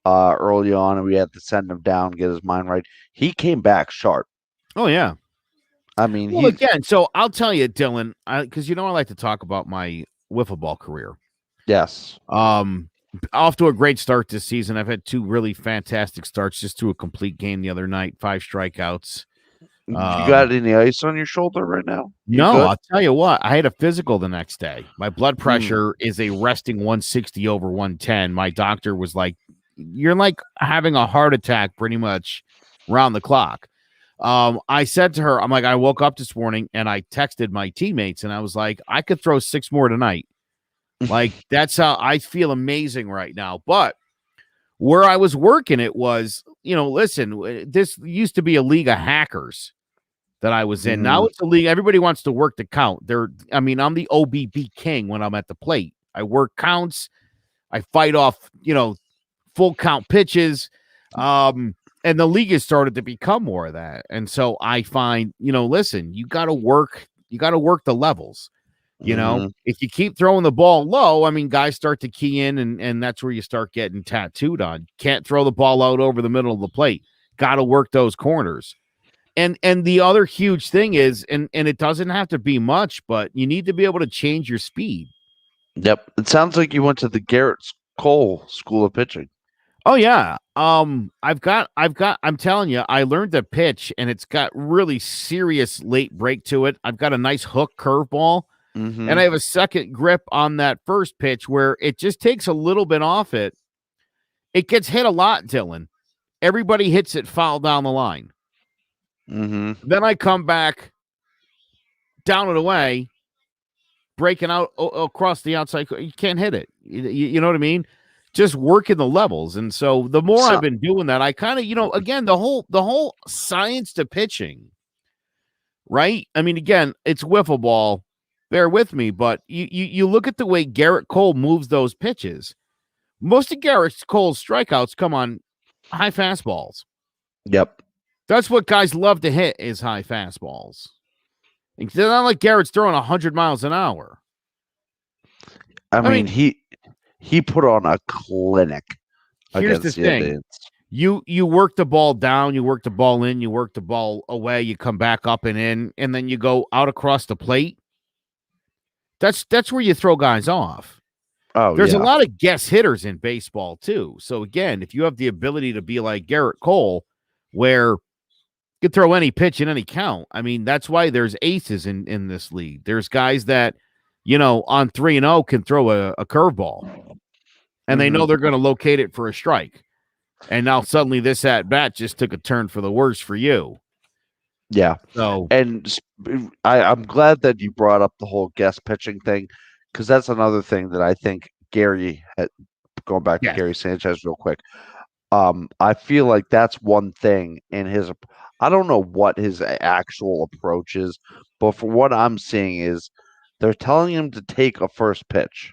Speaker 3: early on, and we had to send him down, get his mind right. He came back sharp.
Speaker 2: oh yeah.
Speaker 3: I mean,
Speaker 2: Well, again, so I'll tell you, Dylan, because I like to talk about my wiffle ball career.
Speaker 3: yes.
Speaker 2: Off to a great start this season. I've had 2 really fantastic starts. Just threw a complete game the other night, 5 strikeouts.
Speaker 3: You got
Speaker 2: Um,
Speaker 3: any ice on your shoulder right now? You
Speaker 2: no,
Speaker 3: good?
Speaker 2: I'll tell you what. I had a physical the next day. My blood
Speaker 3: Mm.
Speaker 2: pressure is a resting 160 over 110. My doctor was like, "You're like having a heart attack, pretty much, round the clock." I said to her, "I'm like, I woke up this morning and I texted my teammates and I was like, I could throw 6 more tonight. Like that's how I feel amazing right now." But where I was working, it was, listen, this used to be a league of hackers that I was in. Now
Speaker 3: Mhm.
Speaker 2: it's a league. Everybody wants to work the count. I'm the OBB king when I'm at the plate. I work counts. I fight off, full count pitches. And the league has started to become more of that. And so I find, listen, you got to work the levels.
Speaker 3: Mhm.
Speaker 2: If you keep throwing the ball low, I mean, guys start to key in, and that's where you start getting tattooed on. Can't throw the ball out over the middle of the plate. Got to work those corners. And the other huge thing is, and it doesn't have to be much, but you need to be able to change your speed.
Speaker 3: Yep. It sounds like you went to the Garrett Cole School of Pitching.
Speaker 2: Oh yeah. I'm telling you, I learned to pitch, and it's got really serious late break to it. I've got a nice hook curveball, and I
Speaker 3: Mhm.
Speaker 2: have a second grip on that first pitch where it just takes a little bit off it. It gets hit a lot, Dylan. Everybody hits it foul down the line.
Speaker 3: Mhm.
Speaker 2: Then I come back down and away, breaking out across the outside. You can't hit it. You know what I mean? Just working the levels. And so the more
Speaker 3: So
Speaker 2: I've been doing that, I kind of, again, the whole science to pitching, right? I mean, again, it's wiffle ball. Bear with me, but you look at the way Garrett Cole moves those pitches. Most of Garrett Cole's strikeouts come on high fastballs.
Speaker 3: yep.
Speaker 2: That's what guys love to hit, is high fastballs. It's not like Garrett's throwing 100 miles an hour.
Speaker 3: I
Speaker 2: I
Speaker 3: mean,
Speaker 2: mean,
Speaker 3: he put on a clinic
Speaker 2: here's the
Speaker 3: against the
Speaker 2: thing.
Speaker 3: Indians.
Speaker 2: You work the ball down, you work the ball in, you work the ball away, you come back up and in, and then you go out across the plate. That's where you throw guys off.
Speaker 3: Oh
Speaker 2: There's a
Speaker 3: yeah.
Speaker 2: lot of guess hitters in baseball too. So again, if you have the ability to be like Garrett Cole, where you can throw any pitch in any count, I mean, that's why there's aces in this league. There's guys that, on 3-0 can throw a curveball, and they know
Speaker 3: Mhm.
Speaker 2: they're going to locate it for a strike. And now suddenly this at bat just took a turn for the worse for you.
Speaker 3: Yeah.
Speaker 2: So
Speaker 3: And I'm glad that you brought up the whole guest pitching thing, because that's another thing that I think Gary had, going back to
Speaker 2: yes,
Speaker 3: Gary Sanchez real quick. I feel like that's one thing in his. I don't know what his actual approach is, but for what I'm seeing is they're telling him to take a first pitch.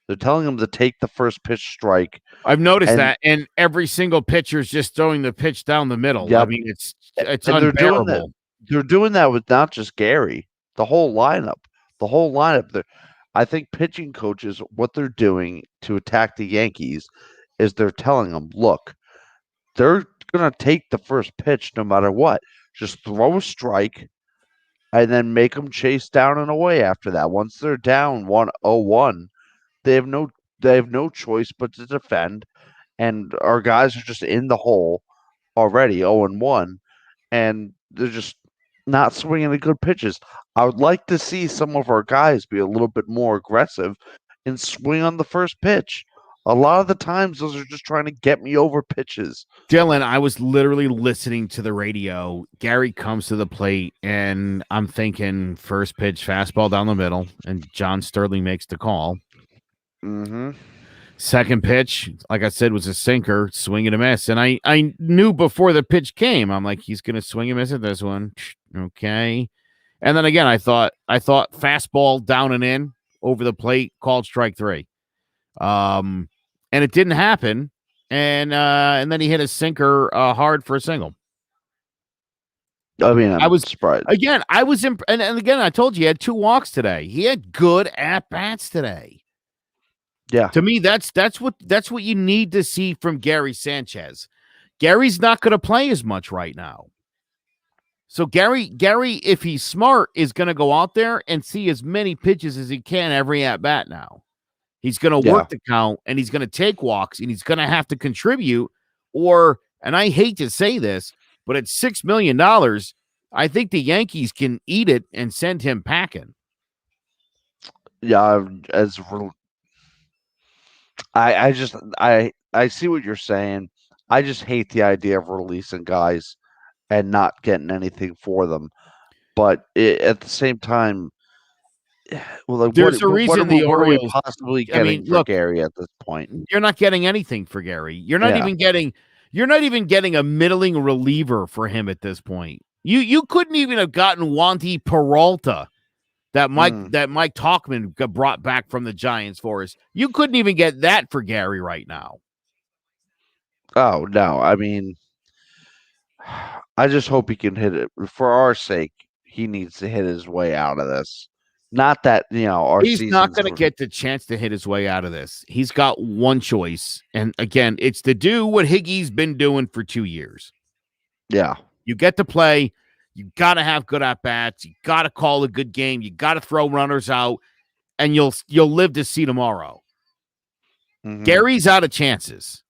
Speaker 3: They're telling him to take the first pitch strike.
Speaker 2: I've noticed
Speaker 3: And
Speaker 2: that, and every single pitcher is just throwing the pitch down the middle. I
Speaker 3: yep,
Speaker 2: mean, it's
Speaker 3: and they're doing that.
Speaker 2: unbearable.
Speaker 3: They're doing that with not just Gary, the whole lineup. The whole lineup. I think pitching coaches, what they're doing to attack the Yankees is they're telling them, look, they're going to take the first pitch no matter what. Just throw a strike and then make them chase down and away after that. Once they're down 1-0-1, they have no choice but to defend, and our guys are just in the hole already 0-1, and they're just not swinging the good pitches. I would like to see some of our guys be a little bit more aggressive and swing on the first pitch. A lot of the times, those are just trying to get me over pitches.
Speaker 2: Dylan, I was literally listening to the radio. Gary comes to the plate, and I'm thinking first pitch fastball down the middle, and John Sterling makes the call.
Speaker 3: Mm-hmm.
Speaker 2: Second pitch, like I said, was a sinker, swing and a miss. And I knew before the pitch came, I'm like, he's going to swing and miss at this one. Okay. And then again, I thought fastball down and in over the plate, called strike 3. And it didn't happen. And then he hit a sinker hard for a single.
Speaker 3: I mean,
Speaker 2: I was
Speaker 3: surprised.
Speaker 2: Again, I was and again, I told you he had 2 walks today. He had good at bats today.
Speaker 3: Yeah.
Speaker 2: To me, that's what you need to see from Gary Sanchez. Gary's not going to play as much right now. So Gary, if he's smart, is going to go out there and see as many pitches as he can every at bat now. He's going to work the count, and he's going to take walks, and he's going to have to contribute. And I hate to say this, but at $6 million, I think the Yankees can eat it and send him packing.
Speaker 3: Yeah, I see what you're saying. I just hate the idea of releasing guys and not getting anything for them. But at the same time, well, like,
Speaker 2: there's a reason the Orioles
Speaker 3: are we possibly getting for Gary at this point?
Speaker 2: You're not getting anything for Gary. You're not even getting a middling reliever for him at this point. You couldn't even have gotten Wandy Peralta that Mike Talkman got brought back from the Giants for us. You couldn't even get that for Gary right now.
Speaker 3: Oh no, I mean, I just hope he can hit it. For our sake, he needs to hit his way out of this. Not that,
Speaker 2: he's not going to get the chance to hit his way out of this. He's got one choice. And again, it's to do what Higgy's been doing for 2 years.
Speaker 3: Yeah.
Speaker 2: You get to play. You got to have good at-bats. You got to call a good game. You got to throw runners out, and you'll live to see tomorrow. Mm-hmm. Gary's out of chances.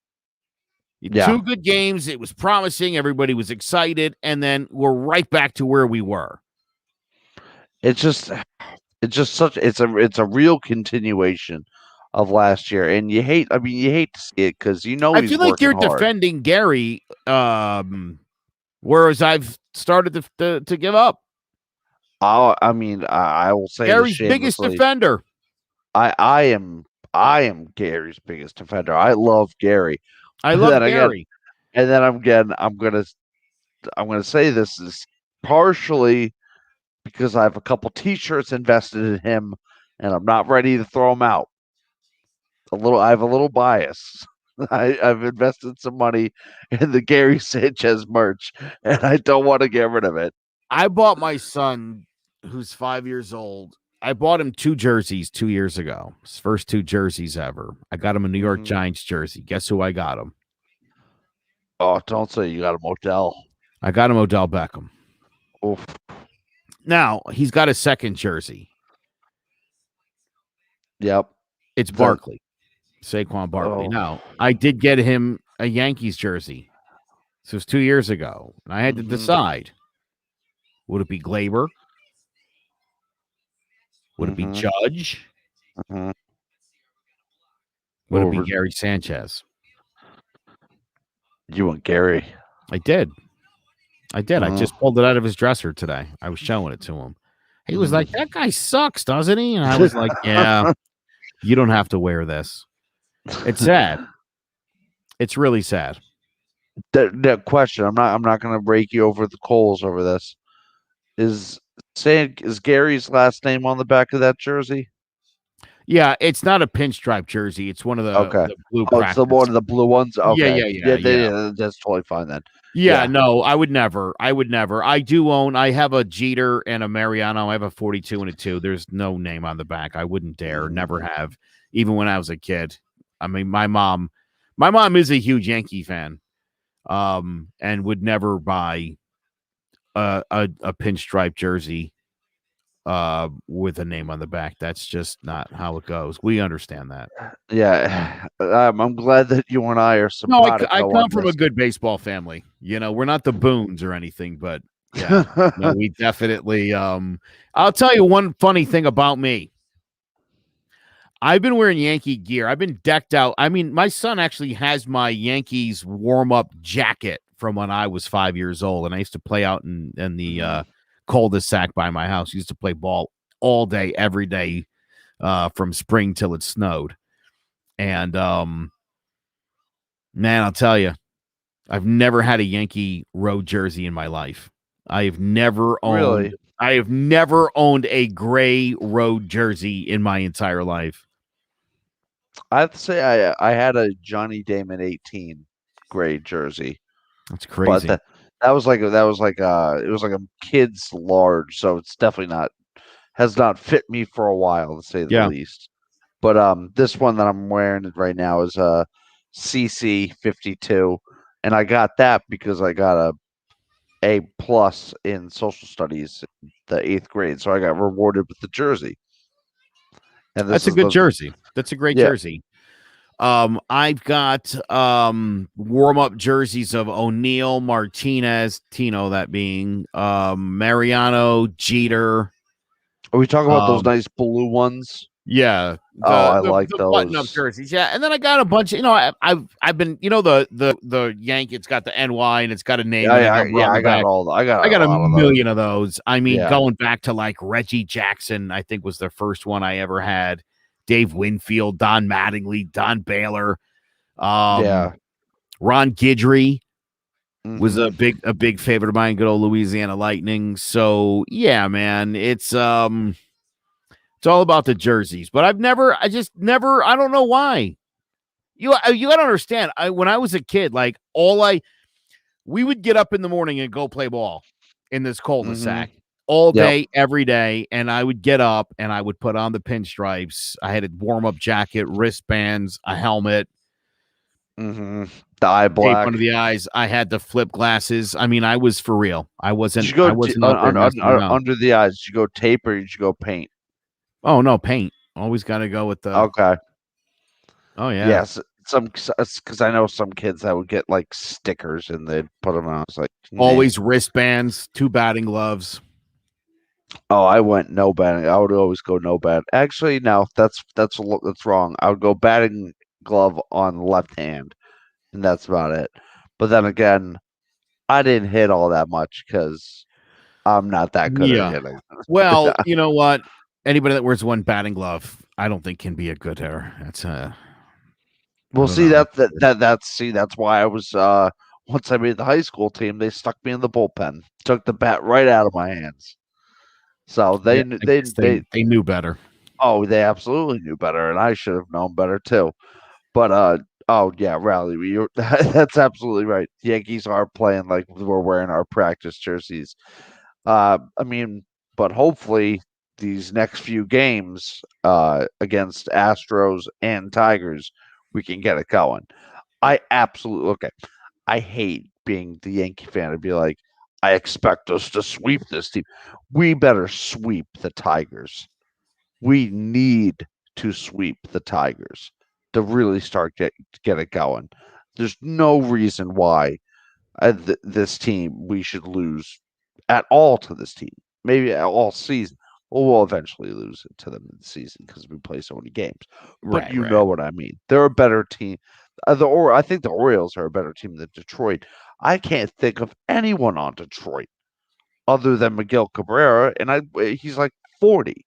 Speaker 2: 2 good games. It was promising. Everybody was excited. And then we're right back to where we were.
Speaker 3: It's just it's a real continuation of last year, and you hate to see it because
Speaker 2: I feel like you're defending Gary, whereas I've started to give up.
Speaker 3: I will say
Speaker 2: Gary's biggest defender.
Speaker 3: I am Gary's biggest defender. I love Gary.
Speaker 2: I love Gary.
Speaker 3: And then I'm gonna say this is partially because I have a couple T-shirts invested in him, and I'm not ready to throw them out. I have a little bias. I've invested some money in the Gary Sanchez merch, and I don't want to get rid of it.
Speaker 2: I bought my son, who's 5 years old, I bought him 2 jerseys 2 years ago. His first 2 jerseys ever. I got him a New York Giants jersey. Guess who I got him?
Speaker 3: Oh, don't say you got him Odell.
Speaker 2: I got him Odell Beckham.
Speaker 3: Oof.
Speaker 2: Now, he's got a second jersey.
Speaker 3: Yep.
Speaker 2: It's Barkley. Saquon Barkley.
Speaker 3: Oh.
Speaker 2: Now, I did get him a Yankees jersey. This was 2 years ago. And I had to decide. Would it be Glaber? Would it be Judge? Would it be Gary Sanchez?
Speaker 3: You want Gary?
Speaker 2: I did. I just pulled it out of his dresser today. I was showing it to him. He was like, that guy sucks, doesn't he? And I was like, yeah, you don't have to wear this. It's sad. It's really sad.
Speaker 3: The question. I'm not going to rake you over the coals over this. Is Gary's last name on the back of that jersey?
Speaker 2: Yeah, it's not a pinstripe jersey. It's one of
Speaker 3: Okay.
Speaker 2: the blue
Speaker 3: Oh, it's the one
Speaker 2: practice.
Speaker 3: of the blue ones.
Speaker 2: Yeah,
Speaker 3: Okay.
Speaker 2: yeah, yeah, yeah.
Speaker 3: That's totally fine then.
Speaker 2: Yeah,
Speaker 3: Yeah.
Speaker 2: no, I would never. I would never. I have a Jeter and a Mariano. I have a 42 and a 2. There's no name on the back. I wouldn't dare, never have, even when I was a kid. I mean, my mom is a huge Yankee fan, and would never buy a pinstripe jersey with a name on the back. That's just not how it goes. We understand that.
Speaker 3: Yeah. I'm glad that you and I are
Speaker 2: No, I
Speaker 3: simpatico
Speaker 2: come
Speaker 3: on
Speaker 2: from a
Speaker 3: this.
Speaker 2: good baseball family. You know, we're not the Boons or anything, but yeah, no, we definitely. I'll tell you one funny thing about me. I've been wearing Yankee gear. I've been decked out. I mean, my son actually has my Yankees warm up jacket from when I was 5 years old, and I used to play out in the cul-de-sac by my house. I used to play ball all day, every day, from spring till it snowed. And man, I'll tell you, I've never had a Yankee road jersey in my life. I have never owned
Speaker 3: Really?
Speaker 2: I have never owned a gray road jersey in my entire life.
Speaker 3: I have to say I had a Johnny Damon 18 gray jersey,
Speaker 2: That's
Speaker 3: but
Speaker 2: crazy.
Speaker 3: that was like it was like a kid's large, so it's definitely not has not fit me for a while to say the
Speaker 2: Yeah.
Speaker 3: least. But this one that I'm wearing right now is a CC 52, and I got that because I got a plus in social studies in the 8th grade, so I got rewarded with the jersey. And this
Speaker 2: That's a
Speaker 3: is
Speaker 2: good
Speaker 3: the
Speaker 2: jersey. That's a great
Speaker 3: yeah.
Speaker 2: jersey. I've got warm-up jerseys of O'Neill, Martinez, Tino, that being Mariano, Jeter.
Speaker 3: Are we talking about those
Speaker 2: Um,
Speaker 3: nice blue ones?
Speaker 2: yeah,
Speaker 3: Oh, I
Speaker 2: the
Speaker 3: like
Speaker 2: the button-up
Speaker 3: those.
Speaker 2: jerseys. Yeah, and then I got a bunch of, I've been, the Yankee, it's got the NY and it's got a name and a number on the back.
Speaker 3: I got
Speaker 2: I
Speaker 3: a
Speaker 2: got a
Speaker 3: lot of those.
Speaker 2: million of those. I mean,
Speaker 3: Yeah.
Speaker 2: going back to like Reggie Jackson, I think was the first one I ever had. Dave Winfield, Don Mattingly, Don Baylor,
Speaker 3: Yeah.
Speaker 2: Ron Guidry was
Speaker 3: Mhm.
Speaker 2: a big favorite of mine. Good old Louisiana Lightning. So yeah, man, it's all about the jerseys. But I just never. I don't know why. You got to understand. When I was a kid, like we would get up in the morning and go play ball in this cul-de-sac
Speaker 3: Mhm.
Speaker 2: all
Speaker 3: Yep.
Speaker 2: day, every day. And I would get up and I would put on the pinstripes. I had a warm-up jacket, wristbands, a helmet,
Speaker 3: Mhm. The eye
Speaker 2: tape
Speaker 3: black.
Speaker 2: under the eyes. I had the flip glasses. I mean, I was for real.
Speaker 3: Did you
Speaker 2: I
Speaker 3: go
Speaker 2: wasn't out there messing around.
Speaker 3: under the eyes? Did you go tape or did you go paint?
Speaker 2: Oh no, paint. Always got to go with the.
Speaker 3: Okay.
Speaker 2: Oh yeah.
Speaker 3: Yes. Because I know some kids that would get like stickers and they'd put them on. I was like, nah.
Speaker 2: Always wristbands, 2 batting gloves.
Speaker 3: Oh, I went no batting. I would always go no bat. Actually, no, that's wrong. I would go batting glove on left hand, and that's about it. But then again, I didn't hit all that much because I'm not that good at
Speaker 2: Yeah.
Speaker 3: hitting.
Speaker 2: Well, you know what? Anybody that wears one batting glove, I don't think can be a good hitter. That's I
Speaker 3: Well,
Speaker 2: don't
Speaker 3: see
Speaker 2: know.
Speaker 3: that's why I was once I made the high school team, they stuck me in the bullpen, took the bat right out of my hands. So
Speaker 2: Yeah,
Speaker 3: they kn-
Speaker 2: I guess they knew better.
Speaker 3: oh they absolutely knew better, and I should have known better too. But oh yeah, Rally, that's absolutely right. The Yankees are playing like we're wearing our practice jerseys. I mean, but hopefully these next few games against Astros and Tigers, we can get it going. I absolutely okay. I hate being the Yankee fan and be like, I expect us to sweep this team. We better sweep the Tigers. We need to sweep the Tigers to really get it going. There's no reason why this team we should lose at all to this team. Maybe all season. Well, we'll eventually lose it to them in the season because we play so many games. But
Speaker 2: Right,
Speaker 3: you
Speaker 2: right.
Speaker 3: know what I mean. They're a better team. I think the Orioles are a better team than Detroit. I can't think of anyone on Detroit other than Miguel Cabrera, and he's like 40.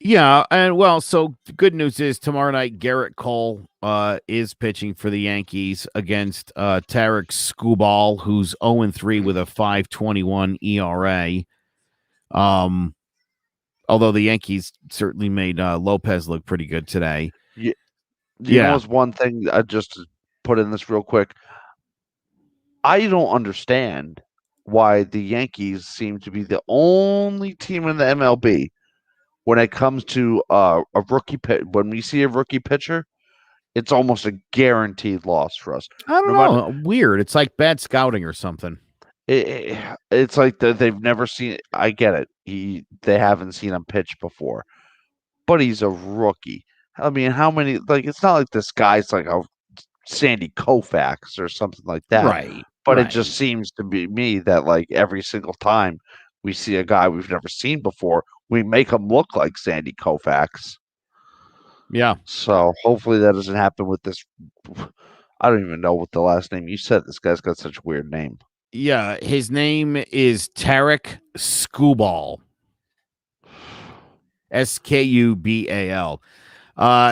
Speaker 2: Yeah, and well, so the good news is tomorrow night Garrett Cole is pitching for the Yankees against Tarek Skubal, who's 0-3 with a 5.21 ERA. Although the Yankees certainly made Lopez look pretty good today.
Speaker 3: You, you know
Speaker 2: Yeah,
Speaker 3: what's one thing I just to put in this real quick? I don't understand why the Yankees seem to be the only team in the MLB when it comes to a rookie pit. When we see a rookie pitcher, it's almost a guaranteed loss for us.
Speaker 2: I don't
Speaker 3: No matter,
Speaker 2: know. Weird. It's like bad scouting or something.
Speaker 3: it's like they've never seen. I get it. They haven't seen him pitch before, but he's a rookie. I mean, how many? Like, it's not like this guy's like a Sandy Koufax or something like that.
Speaker 2: Right.
Speaker 3: But it
Speaker 2: Right.
Speaker 3: just seems to be me that like every single time we see a guy we've never seen before, we make him look like Sandy Koufax.
Speaker 2: Yeah.
Speaker 3: So hopefully that doesn't happen with this. I don't even know what the last name you said. This guy's got such a weird name.
Speaker 2: Yeah. His name is Tarek Skubal. Skubal.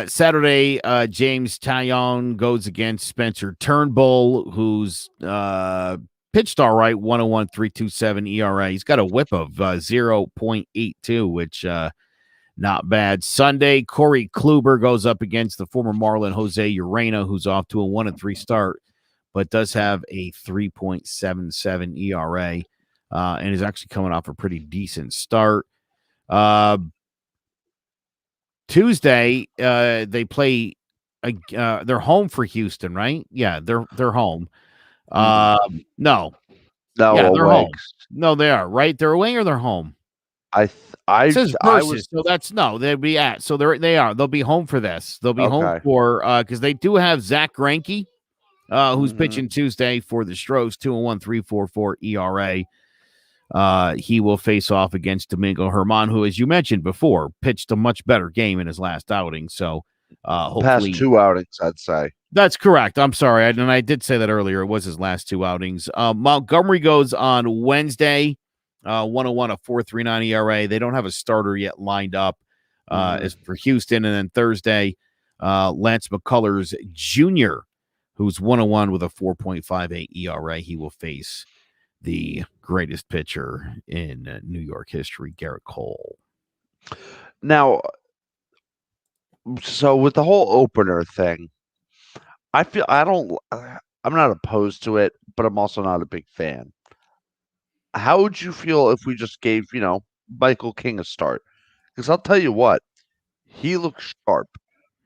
Speaker 2: Saturday, James Taillon goes against Spencer Turnbull, who's pitched all right, 101, 3.27 ERA. He's got a whip of 0.82, which not bad. Sunday, Corey Kluber goes up against the former Marlin Jose Urena, who's off to a 1-3 start, but does have a 3.77 ERA and is actually coming off a pretty decent start. Tuesday, they play. They're home for Houston, right? Yeah, they're home. No, yeah,
Speaker 3: No,
Speaker 2: they're
Speaker 3: away.
Speaker 2: home. No, they are right. They're away or they're home. It says
Speaker 3: I
Speaker 2: versus,
Speaker 3: was
Speaker 2: so that's no. They'd be at. So they are. They'll be home for this. They'll be home
Speaker 3: okay.
Speaker 2: for because they do have Zach Greinke, who's
Speaker 3: Mhm.
Speaker 2: pitching Tuesday for the Stros, 2-1, 3.44 ERA. He will face off against Domingo Herman, who, as you mentioned before, pitched a much better game in his last outing. So,
Speaker 3: Past
Speaker 2: hopefully,
Speaker 3: 2 outings, I'd say.
Speaker 2: that's correct. I'm sorry, and I did say that earlier. It was his last 2 outings. Montgomery goes on Wednesday, 101, a 4.39 ERA. They don't have a starter yet lined up as for Houston, and then Thursday, Lance McCullers Jr., who's 101 with a 4.58 ERA. He will face the greatest pitcher in New York history, Garrett Cole.
Speaker 3: Now, so with the whole opener thing, I feel I don't. I'm not opposed to it, but I'm also not a big fan. How would you feel if we just gave Michael King a start? Because I'll tell you what, he looks sharp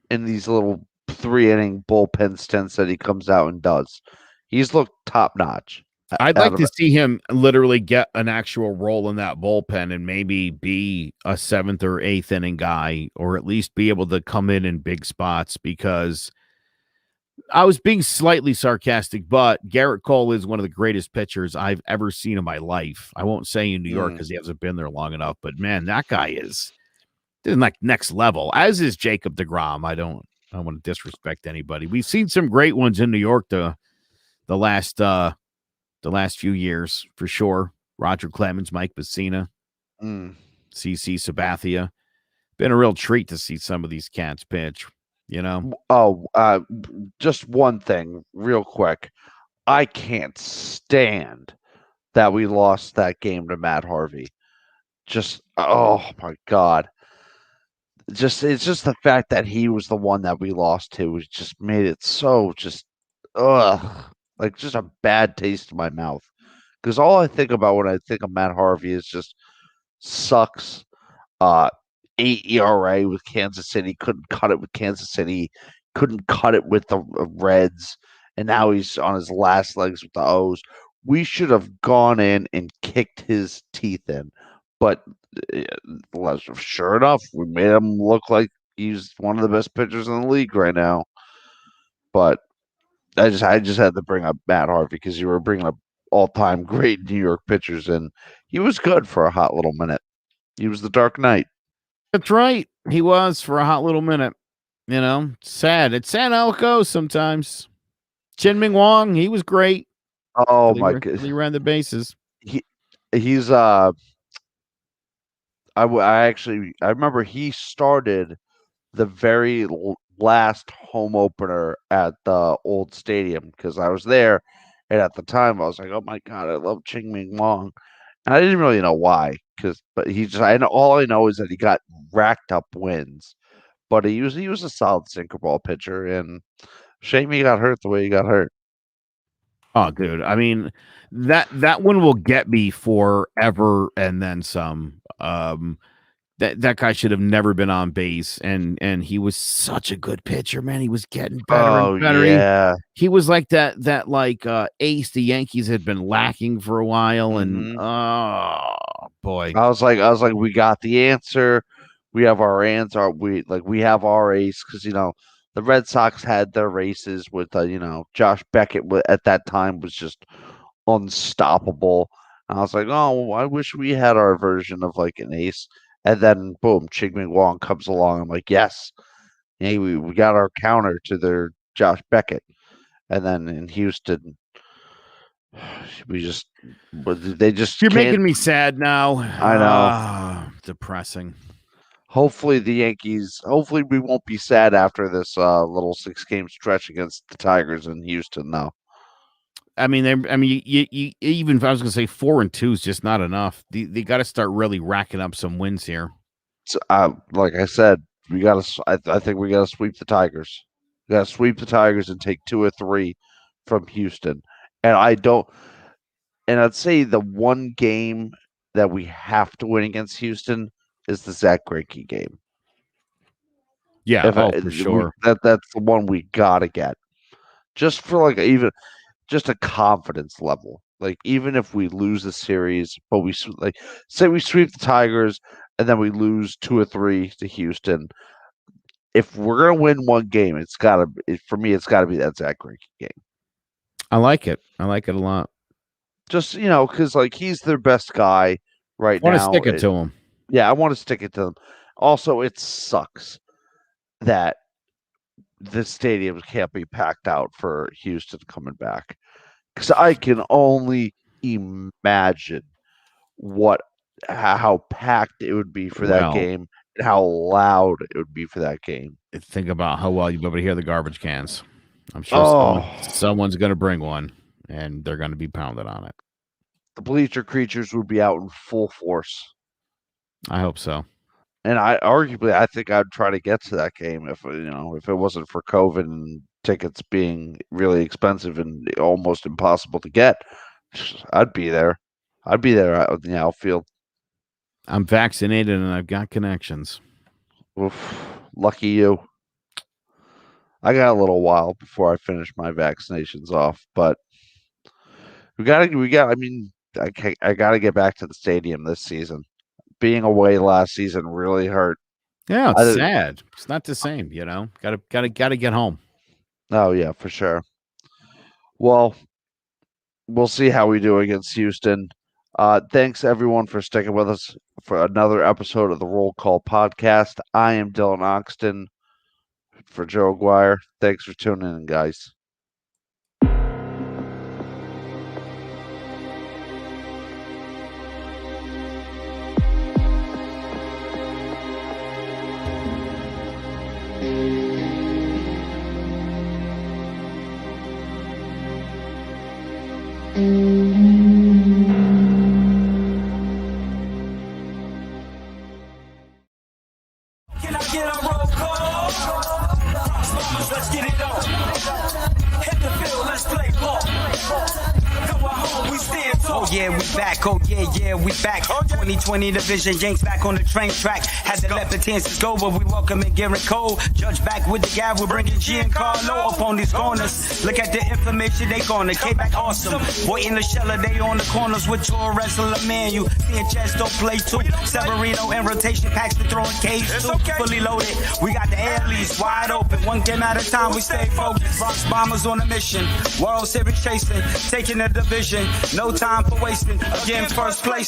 Speaker 3: in these little 3 inning bullpen stints that he comes out and does. He's looked top notch
Speaker 2: I'd
Speaker 3: out
Speaker 2: like
Speaker 3: of
Speaker 2: to
Speaker 3: it.
Speaker 2: see him literally get an actual role in that bullpen and maybe be a 7th or 8th inning guy, or at least be able to come in big spots, because I was being slightly sarcastic, but Garrett Cole is one of the greatest pitchers I've ever seen in my life. I won't say in New York because he hasn't been there long enough, but man, that guy is like next level, as is Jacob deGrom. I don't want to disrespect anybody. We've seen some great ones in New York the last few years for sure. Roger Clemens, Mike Bassina,
Speaker 3: Mm.
Speaker 2: CC Sabathia. Been a real treat to see some of these cats pitch, you know?
Speaker 3: Oh, just one thing, real quick. I can't stand that we lost that game to Matt Harvey. Just oh my god. It's just the fact that he was the one that we lost to, which just made it so just ugh, like just a bad taste in my mouth. Because all I think about when I think of Matt Harvey is just sucks. Uh, 8 ERA with Kansas City, couldn't cut it with Kansas City, couldn't cut it with the Reds, and now he's on his last legs with the O's. We should have gone in and kicked his teeth in, but sure enough, we made him look like he's one of the best pitchers in the league right now. But I just had to bring up Matt Harvey because you were bringing up all-time great New York pitchers, and he was good for a hot little minute. He was the Dark Knight.
Speaker 2: That's right. He was for a hot little minute. You know, sad. It's sad how it goes sometimes. Chin Ming Wong, he was great.
Speaker 3: Oh
Speaker 2: Till
Speaker 3: my
Speaker 2: till he
Speaker 3: god,
Speaker 2: ran the bases.
Speaker 3: he he's I remember he started the very last home opener at the old stadium because I was there, and at the time I was like, "Oh my god, I love Ching Ming Wong," and I didn't really know why, but I know all I know is that he got racked up wins, but he was a solid sinker ball pitcher, and shame he got hurt the way he got hurt.
Speaker 2: Oh, dude. I mean, that one will get me forever and then some. That guy should have never been on base, and he was such a good pitcher, man. He was getting better and
Speaker 3: Oh
Speaker 2: better.
Speaker 3: yeah.
Speaker 2: He was like that like ace the Yankees had been lacking for a while, and
Speaker 3: Mhm.
Speaker 2: oh boy.
Speaker 3: I was like, we got the answer. We have our answer. We have our ace because the Red Sox had their races with Josh Beckett at that time was just unstoppable. And I was like, oh, I wish we had our version of like an ace. And then boom, Ching-Ming Wong comes along. I'm like, yes, hey, we got our counter to their Josh Beckett. And then in Houston, they just
Speaker 2: You're
Speaker 3: can't.
Speaker 2: making me sad now.
Speaker 3: I know.
Speaker 2: Depressing.
Speaker 3: Hopefully we won't be sad after this little 6-game stretch against the Tigers in Houston now.
Speaker 2: I mean, you even if I was going to say 4-2 is just not enough. They got to start really racking up some wins here.
Speaker 3: So, like I said, I think we got to sweep the Tigers. We got to sweep the Tigers and take 2 or 3 from Houston. And I'd say the one game that we have to win against Houston is the Zach Greinke game.
Speaker 2: Yeah, for sure.
Speaker 3: That's the one we gotta get, just for like even just a confidence level. Like even if we lose the series, but say we sweep the Tigers and then we lose 2 or 3 to Houston. If we're gonna win one game, for me, it's gotta be that Zach Greinke game.
Speaker 2: I like it. I like it a lot.
Speaker 3: Just because like he's their best guy right now.
Speaker 2: I want to stick it to him.
Speaker 3: Yeah, I want to stick it to them. Also, it sucks that the stadiums can't be packed out for Houston coming back. Because I can only imagine how packed it would be for that game and how loud it would be for that game.
Speaker 2: Think about how well you'll be able to hear the garbage cans. I'm sure someone's going to bring one, and they're going to be pounded on it.
Speaker 3: The bleacher creatures would be out in full force.
Speaker 2: I hope so.
Speaker 3: And I think I'd try to get to that game if it wasn't for COVID and tickets being really expensive and almost impossible to get. I'd be there. I'd be there out in the outfield.
Speaker 2: I'm vaccinated and I've got connections.
Speaker 3: Oof, lucky you. I got a little while before I finish my vaccinations off, but I got to get back to the stadium this season. Being away last season really hurt.
Speaker 2: Yeah, it's sad. It's not the same, Got to get home.
Speaker 3: Oh yeah, for sure. Well, we'll see how we do against Houston. Thanks everyone for sticking with us for another episode of the Roll Call Podcast. I am Dylan Oxton for Joe Aguirre. Thanks for tuning in, guys.
Speaker 5: Can I get a roll call? Let's get it on. Hit the field, let's play ball. Come on home, we stand tall. Oh yeah, we back. Oh yeah, we back. 2020 division, Yanks back on the train track. Had to let the chances go, but we welcome it, Garrett Cole. Judge back with the guy, we're bringing Giancarlo up on these corners. Look at the information they gonna K-back awesome. Boy in the sheller, they on the corners with your wrestler man. You seeing Chesto play too. Severino in rotation, Paxton throwing K's too. Fully loaded, we got the air leads wide open. One game at a time, we stay focused. Bronx Bombers on a mission. World Series chasing, taking the division. No time for wasting. Again, first placing.